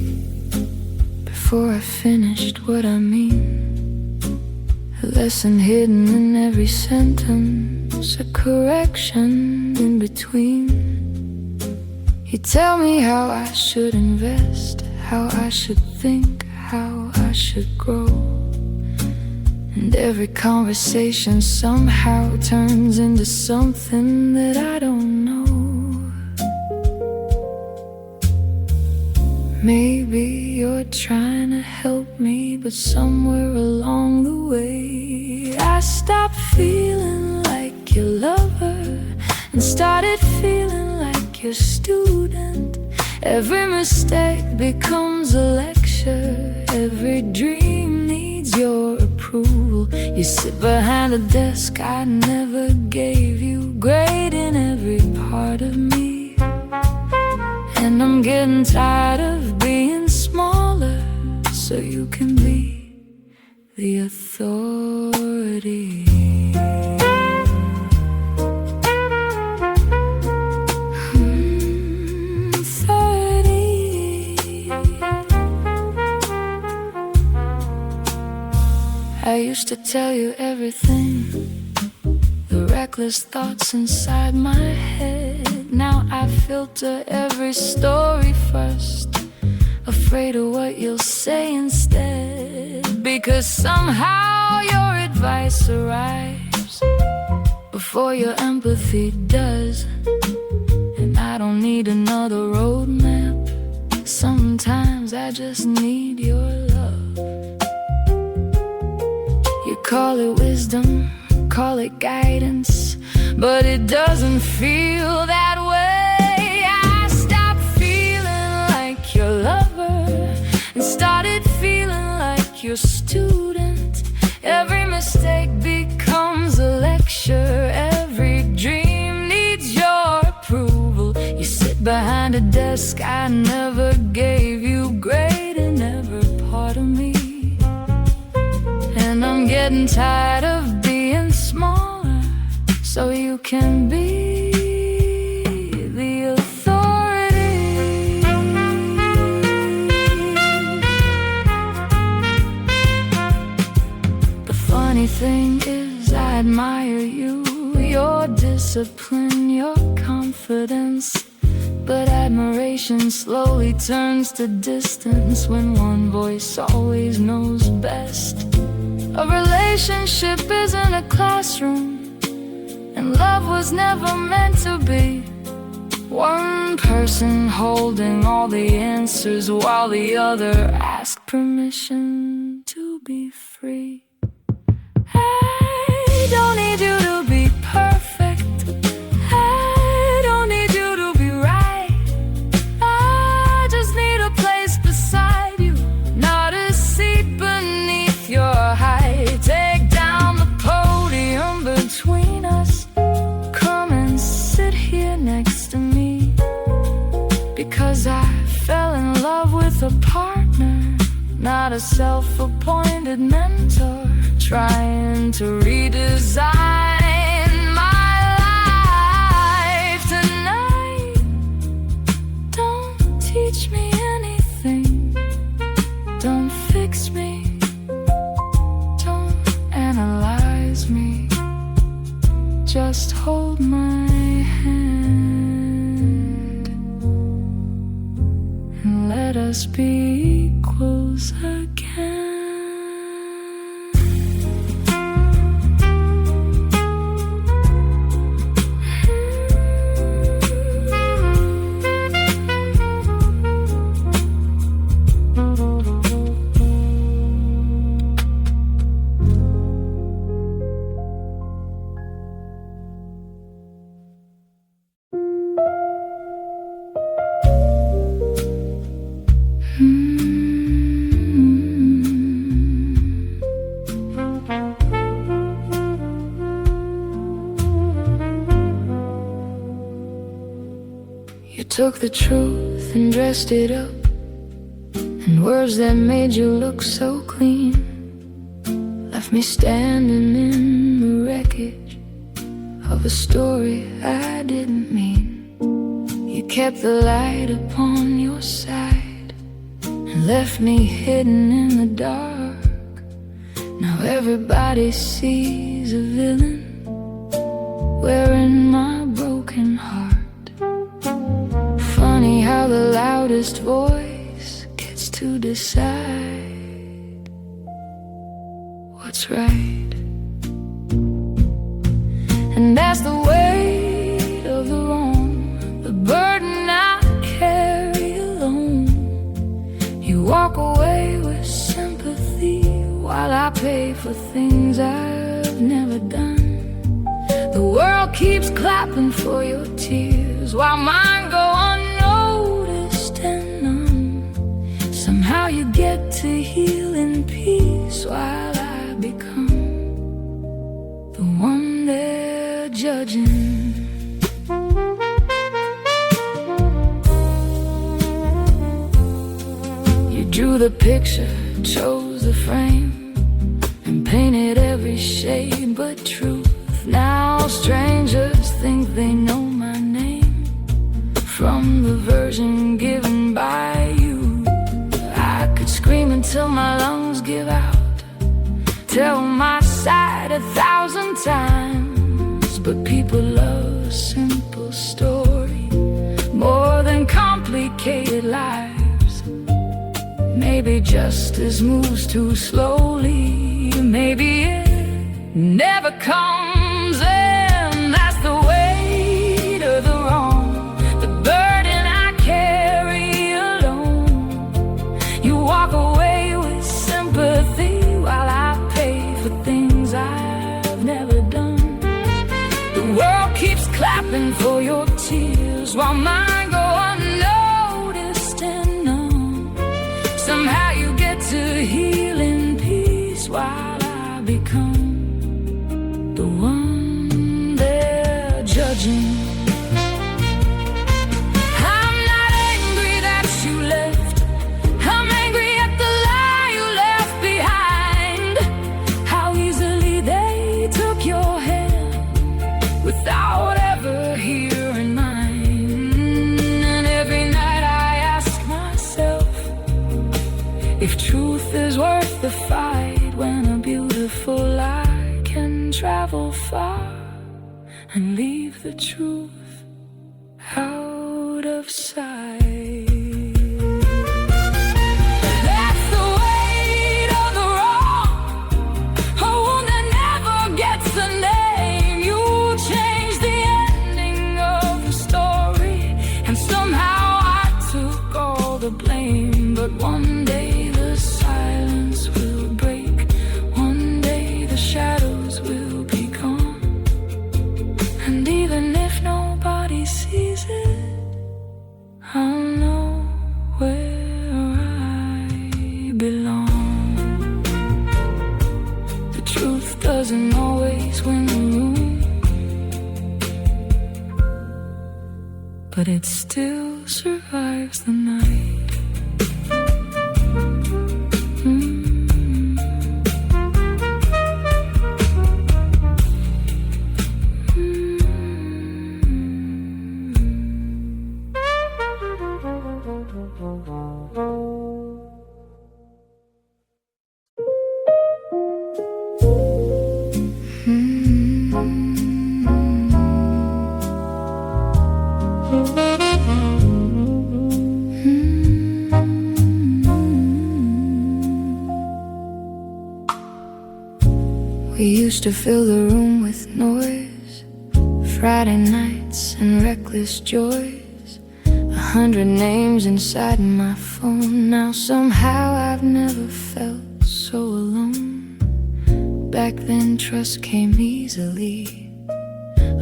before I finished what I mean. A lesson hidden in every sentence, a correction in between. You tell me how I should invest, how I should think, how I should grow. And every conversation somehow turns into something that I don't know. Maybe you're trying to help me, but somewhere along the way I stopped feeling like your lover and started feeling like your student. Every mistake becomes a lecture, every dream needs your approval. You sit behind a desk I never gave you, grading every part of me. And I'm getting tired of being smaller, so you can be the authority. I used to tell you everything, the reckless thoughts inside my head. Now I filter every story first, afraid of what you'll say instead. Because somehow your advice arrives before your empathy does. And I don't need another roadmap, sometimes I just need your love. You call it wisdom, call it guidance, but it doesn't feel that way. I stopped feeling like your lover and started feeling like your student. Every mistake becomes a lecture, every dream needs your approval. You sit behind a desk I never gave you, grading every part of me. And I'm getting tired of being smaller, so you can be the authority. The funny thing is I admire you, your discipline, your confidence. But admiration slowly turns to distance when one voice always knows best. A relationship isn't a classroom, and love was never meant to be one person holding all the answers while the other asks permission to be free. I don't need you to be perfect, I don't need you to be right. I just need a place beside you, not a seat beneath your height. Take down the podium between us, come and sit here next to me. Because I fell in love with a partner, not a self-appointed mentor, trying to redesign my life tonight. Don't teach me anything, don't fix me, don't analyze me, just hold my hand and let us be equals again. Took the truth and dressed it up in words that made you look so clean. Left me standing in the wreckage of a story I didn't mean. You kept the light upon your side and left me hidden in the dark. Now everybody sees a villain wearing my broken heart. Funny loudest voice gets to decide what's right. And that's the weight of the wrong, the burden I carry alone. You walk away with sympathy while I pay for things I've never done. The world keeps clapping for your tears while mine go unnoticed and numb. Somehow you get to heal in peace while I become the one they're judging. You drew the picture, chose the frame, and painted every shade but truth. Now strangers think they know my name from the version given by you. I could scream until my lungs give out, tell my side 1,000 times, but people love a simple story more than complicated lives. Maybe justice moves too slowly, maybe it never comes in. That's the weight of the wrong, the burden I carry alone. You walk away with sympathy while I pay for things I've never done. The world keeps clapping for your tears while mine go unnoticed and numb. Somehow you get to heal in peace while I become the one they're judging. I'm not angry that you left, I'm angry at the lie you left behind. How easily they took your hand without ever hearing mine. And every night I ask myself if truth is worth the fight when a beautiful lie can travel far and leave the truth out of sight. That's the weight of the wrong, a wound that never gets a name. You changed the ending of the story, and somehow I took all the blame. But one day the silence will break, one day the shadows will be gone, and even if nobody sees it, I'll know where I belong. The truth doesn't always win the room, but it still survives the night. We used to fill the room with noise, Friday nights and reckless joys. 100 names inside my phone. Now somehow I've never felt so alone. Back then trust came easily,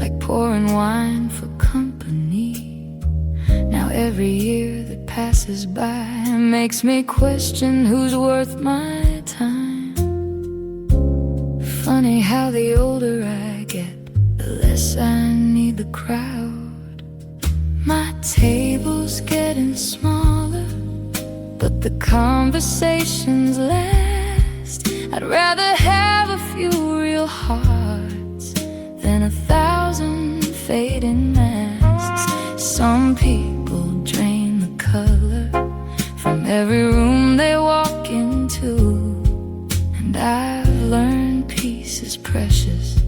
like pouring wine for company. Now every year that passes by makes me question who's worth my time. Funny how the older I get, the less I need the crowd. My table's getting smaller, but the conversations last. I'd rather have a few real hearts than 1,000 fading masks. Some people drain the color from every room they walk into, and I've learned peace is precious,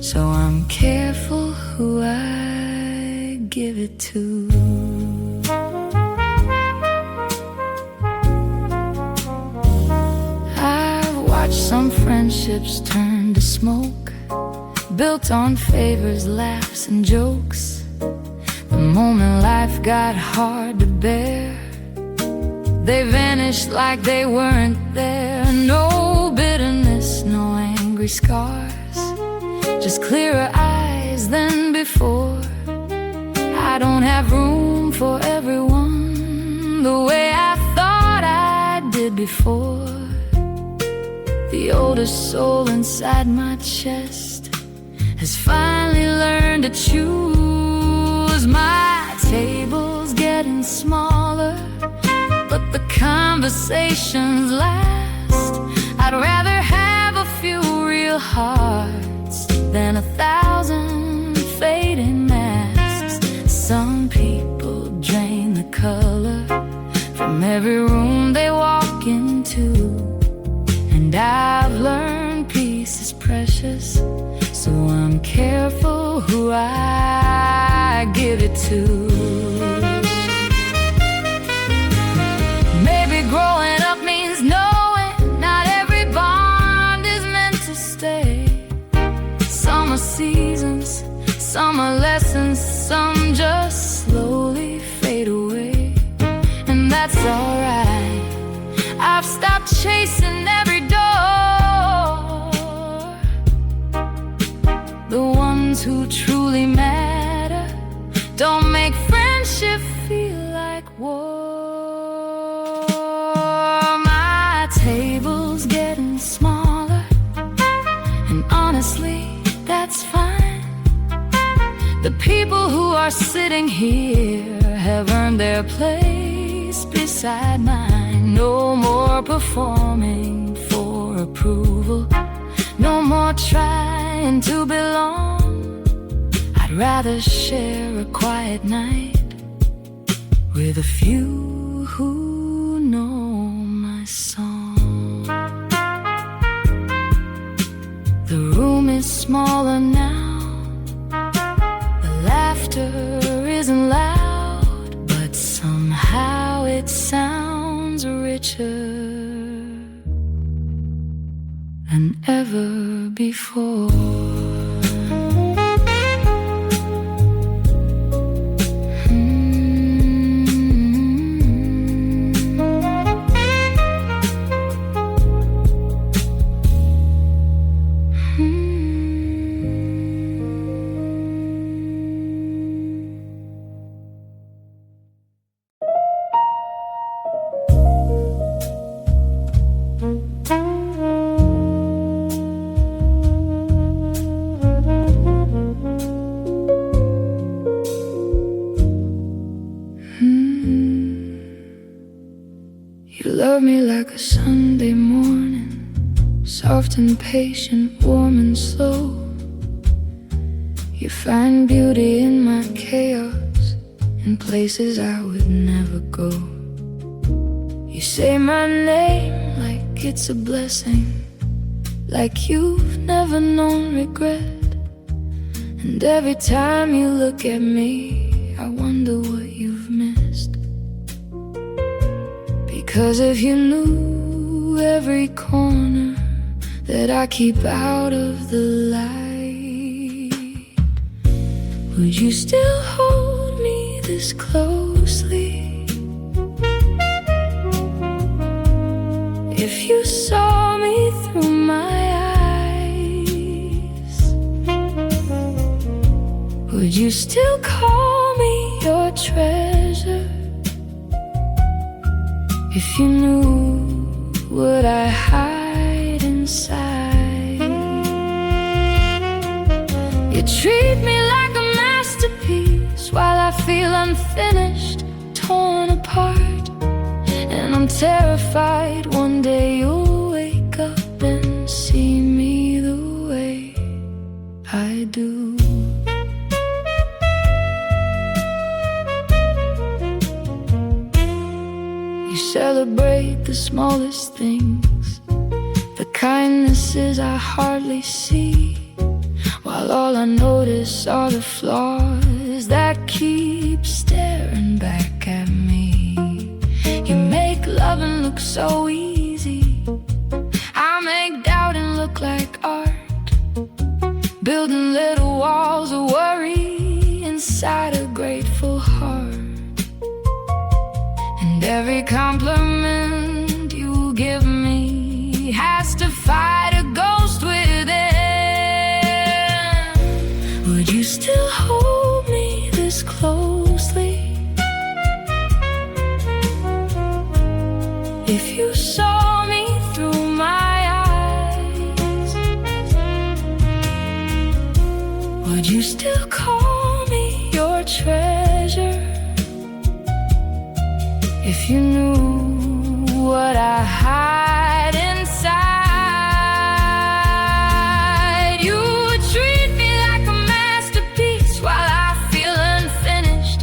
so I'm careful who I give it to. friendships turned to smoke, built on favors, laughs, and jokes. The moment life got hard to bear, they vanished like they weren't there. No bitterness, no angry scars, just clearer eyes than before. I don't have room for everyone the way I thought I did before. The oldest soul inside my chest has finally learned to choose. My table's getting smaller, but the conversations last. I'd rather have a few real hearts than 1,000 fading masks. Some people drain the color from every room they walk into, and I've learned peace is precious, so I'm careful who I give it to. Maybe growing up means knowing not every bond is meant to stay. Some are seasons, some are lessons, some just slowly fade away, and that's alright. I've stopped chasing every door. The ones who truly matter don't make friendship feel like war. My table's getting smaller, and honestly, that's fine. The people who are sitting here have earned their place beside mine. No more performing for approval, no more trying to belong. I'd rather share a quiet night with a few who know my song. The room is smaller now, the laughter isn't loud, but somehow it sounds richer than ever before. You love me like a Sunday morning, soft and patient, warm and slow. You find beauty in my chaos, in places I would never go. You say my name like it's a blessing, like you've never known regret. And every time you look at me, I wonder what you've missed. Because if you knew every corner that I keep out of the light, would you still hold me this closely? If you saw me through my eyes, would you still call me your treasure? If you knew what I hide inside, you treat me like a masterpiece while I feel unfinished, torn apart. And I'm terrified one day you'll wake up and see me the way I do. You celebrate the smallest things, the kindnesses I hardly see, while all I notice are the flaws that keep staring back at me. You make loving look so easy, I make doubting look like And every compliment you give me has to fight a ghost within. Would you still hold me this closely if you saw me through my eyes? Would you still call me your treasure if you knew what I hide inside? You would treat me like a masterpiece while I feel unfinished,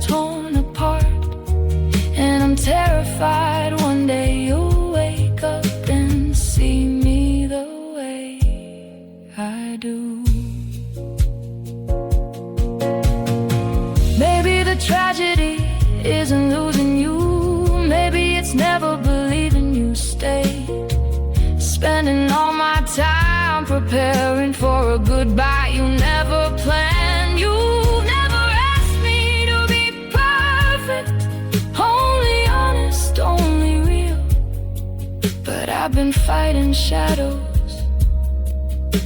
torn apart. And I'm terrified one day you'll wake up and see me the way I do. Maybe the tragedy isn't losing you. Maybe it's never believing you stayed, spending all my time preparing for a goodbye you never planned. You never asked me to be perfect, only honest, only real. But I've been fighting shadows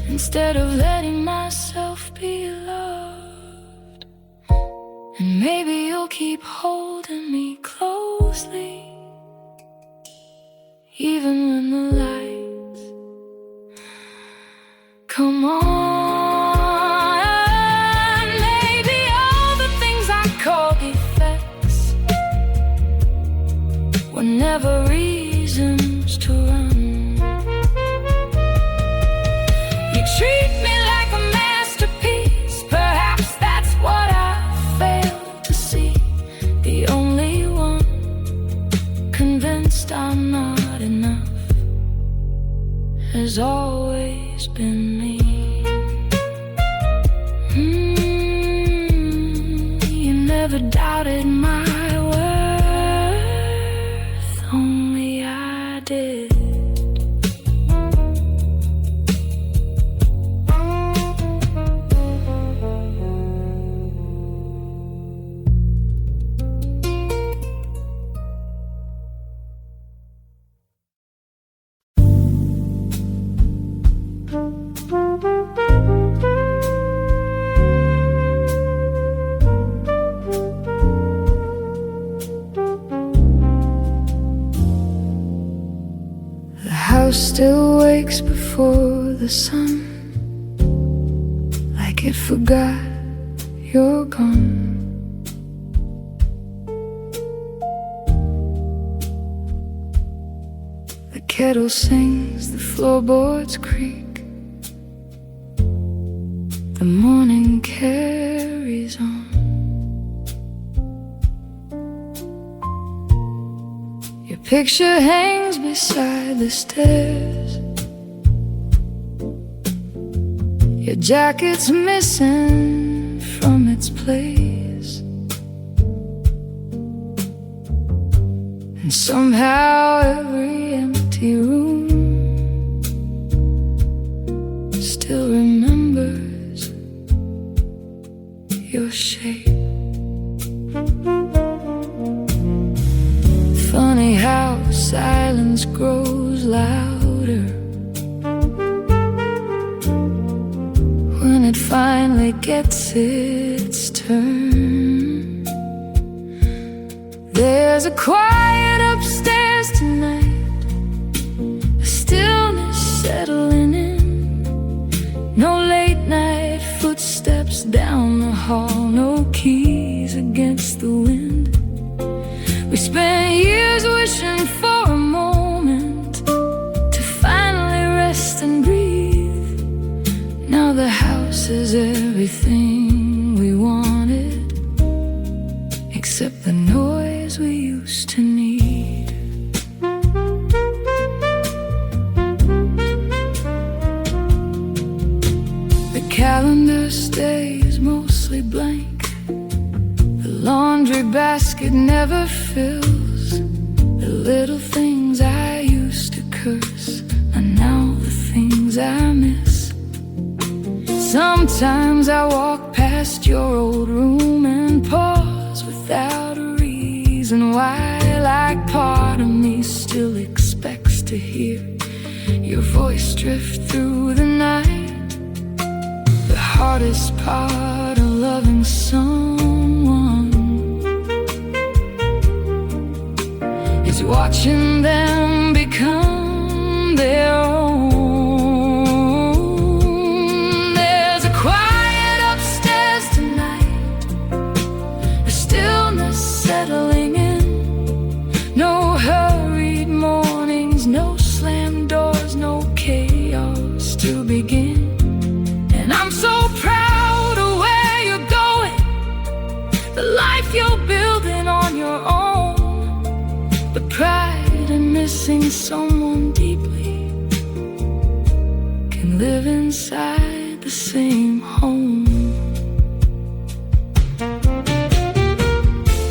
instead of letting myself be loved. And maybe you'll keep holding me closely, even when the lights come on. Maybe all the things I call defects were never reasons to run. You treat me like a masterpiece. Perhaps that's what I failed to see. The only one convinced I'm not enough has always been me. You never doubted my worth, only I did. Still wakes before the sun, like it forgot you're gone. The kettle sings, the floorboards creak, the morning carries on. Your picture hangs beside the stairs. Your jacket's missing from its place, and somehow every empty room still remembers your shape. Funny how silence grows louder when it finally gets its turn. There's a quiet upstairs tonight, a stillness settling in. No late night footsteps down the hall, no keys against the wind. We spent years wishing for a moment to finally rest and breathe. Now the house is everything we wanted, except the noise we used to need. The calendar stays mostly blank. The laundry basket never fills. The little things I used to curse are now the things I miss. Sometimes I walk your old room and pause without a reason while still expects to hear your voice drift through the night. The hardest part of loving someone is watching them become their own. There's a quiet upstairs tonight, a stillness settling in. No hurried mornings, no slammed doors, no chaos to begin. And I'm so proud of where you're going, the life you're building on your own. But pride in missing someone deeply can live inside the same home.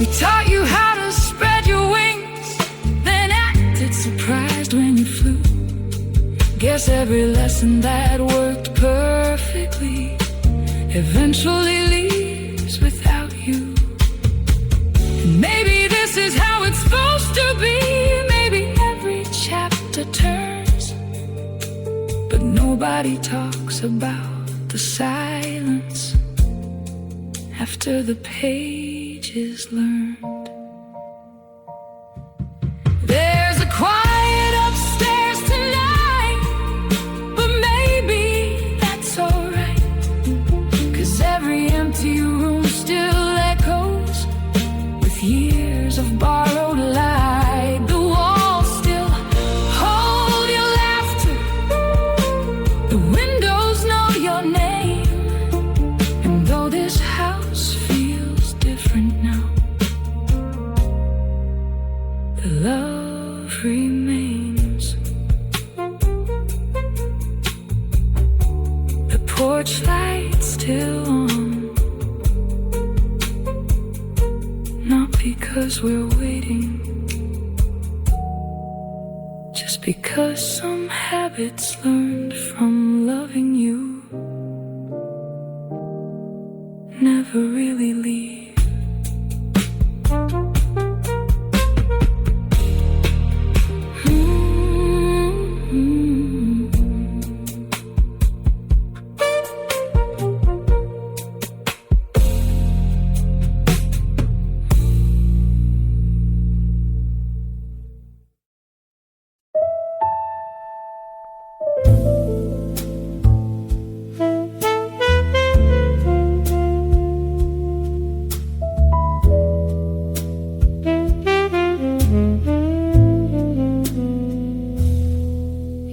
We taught you how to spread your wings, then acted surprised when you flew. Guess every lesson that worked perfectly eventually leaves without you. And maybe this is how it's supposed to be. Maybe every chapter turns, but nobody talks about the silence after the page is learned. There's a quiet upstairs tonight, but maybe that's alright, 'cause every empty room still echoes with years of borrowed light. The walls still hold your laughter, the windows know your name. And though this house feels different now, the love remains. The porch light still on, not because we're waiting, just because some habits learned from loving you never really leave.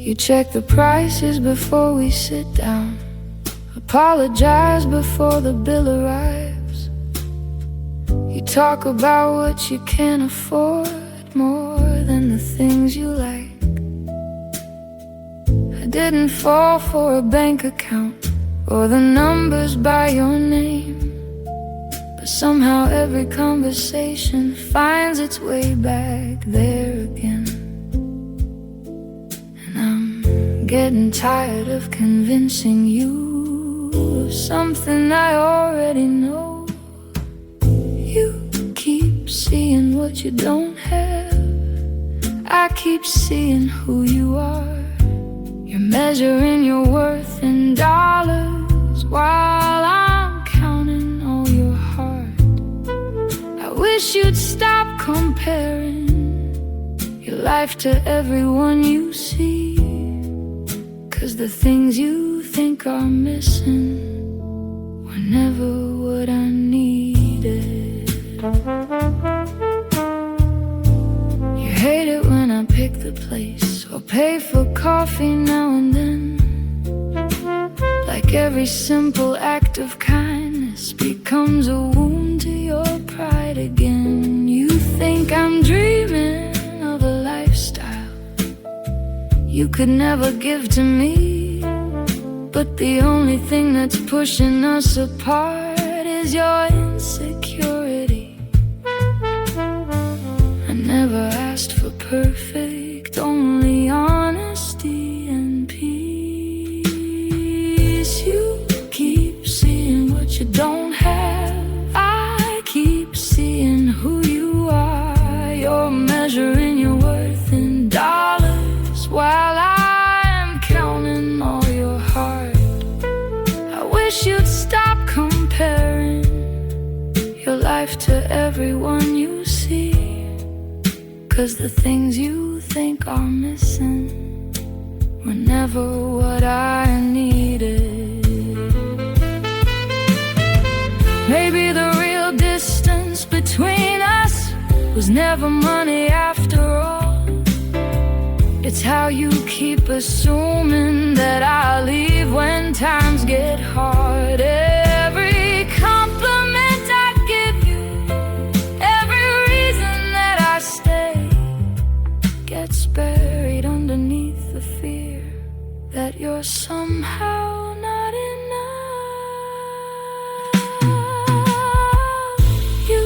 You check the prices before we sit down, apologize before the bill arrives. You talk about what you can't afford more than the things you like. I didn't fall for a bank account or the numbers by your name, but somehow every conversation finds its way back there again. Getting tired of convincing you of something I already know. You keep seeing what you don't have, I keep seeing who you are. You're measuring your worth in dollars while I'm counting all your heart. I wish you'd stop comparing your life to everyone you see, 'cause the things you think are missing were never what I needed. You hate it when I pick the place or pay for coffee now and then, like every simple act of kindness becomes a wound to your pride again. You think I'm dreaming of a lifestyle you could never give to me, but the only thing that's pushing us apart is your insecurity. I never asked for perfect, only honesty and peace. You keep seeing what you don't have, I keep seeing who you are. You're measuring your worth in 'cause the things you think are missing were never what I needed. Maybe the real distance between us was never money after all. It's how you keep assuming that I'll leave when times get hard. Every compliment I give you, every reason that I stay, gets buried underneath the fear that you're somehow not enough. You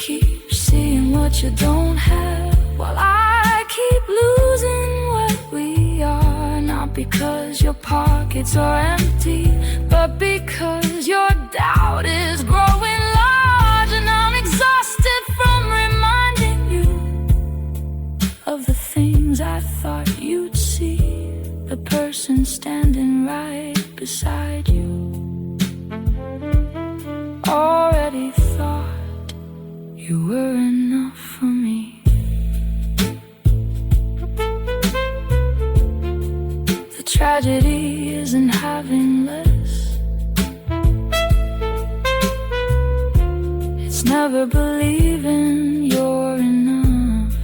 keep seeing what you don't have, while I keep losing what we are. Not because your pockets are empty, but because your doubt is growing large. And I'm exhausted from reminding you of the things I thought you'd see, the person standing right beside you. Already thought you were enough for me. The tragedy isn't having less, it's never believing you're enough.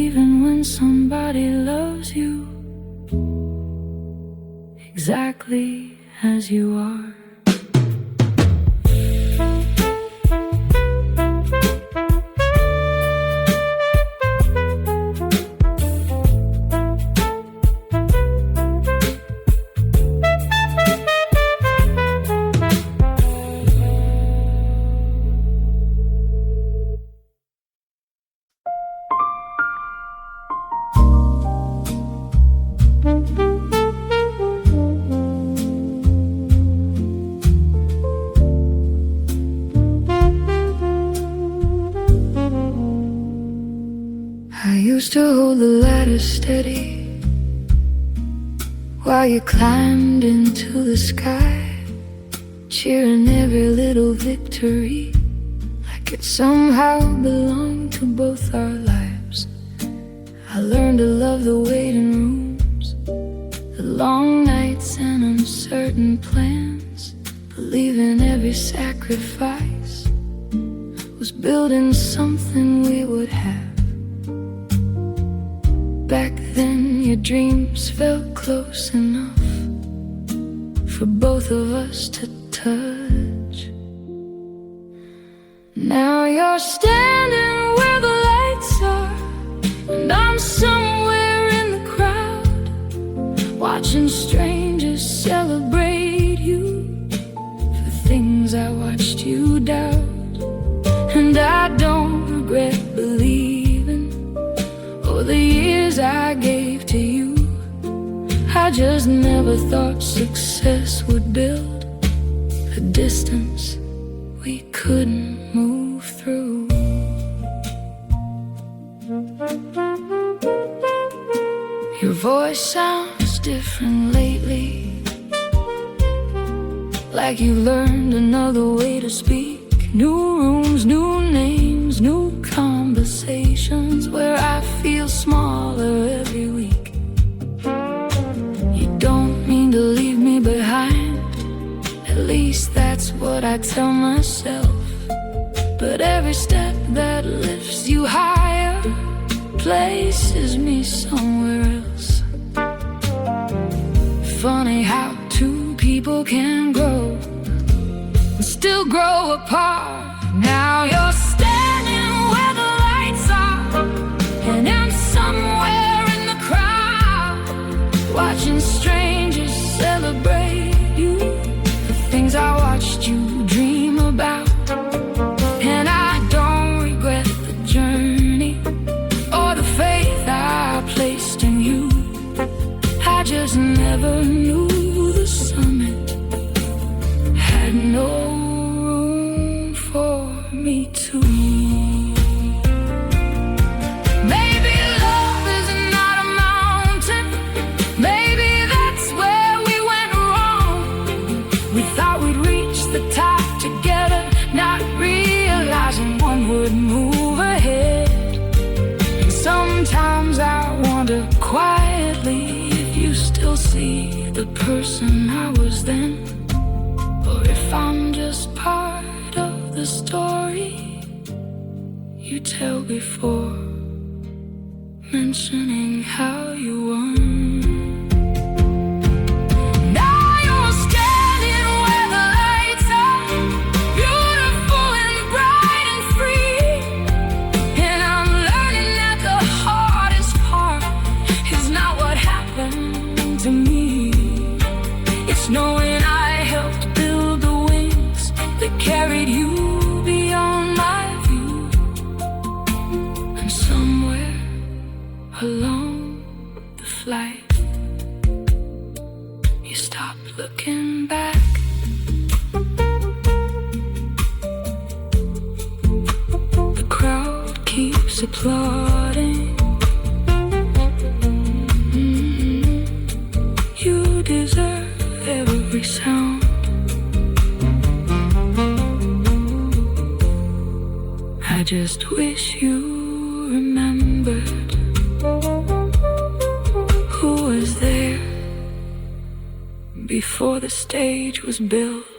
Even when somebody loves you exactly as you are. Used to hold the ladder steady while you climbed into the sky, cheering every little victory like it somehow belonged to both our lives. I learned to love the waiting rooms, the long nights and uncertain plans, believing every sacrifice was building something we would have. Back then your dreams felt close enough for both of us to touch. Now you're standing where the lights are, and I'm somewhere in the crowd, watching strangers celebrate you for things I watched you doubt. And I don't regret believing all the years I gave to you. I just never thought success would build a distance we couldn't move through. Your voice sounds different lately, like you learned another way to speak. New rooms, new names, new conversations where I feel smaller every week. You don't mean to leave me behind, at least that's what I tell myself. But every step that lifts you higher places me somewhere else. Funny how two people can grow and still grow apart. Now you're standing where the lights are, and I'm somewhere in the crowd, watching strangers celebrate you, the things I watched you dream about. And I don't regret the journey or the faith I placed in you. I just never knew the summit had no room for me to person I was then, or if I'm just part of the story you tell before mentioning how you won. Knowing I helped build the wings that carried you beyond my view. And somewhere along the flight, you stopped looking back. The crowd keeps applauding. You deserve every sound. I just wish you remembered who was there before the stage was built.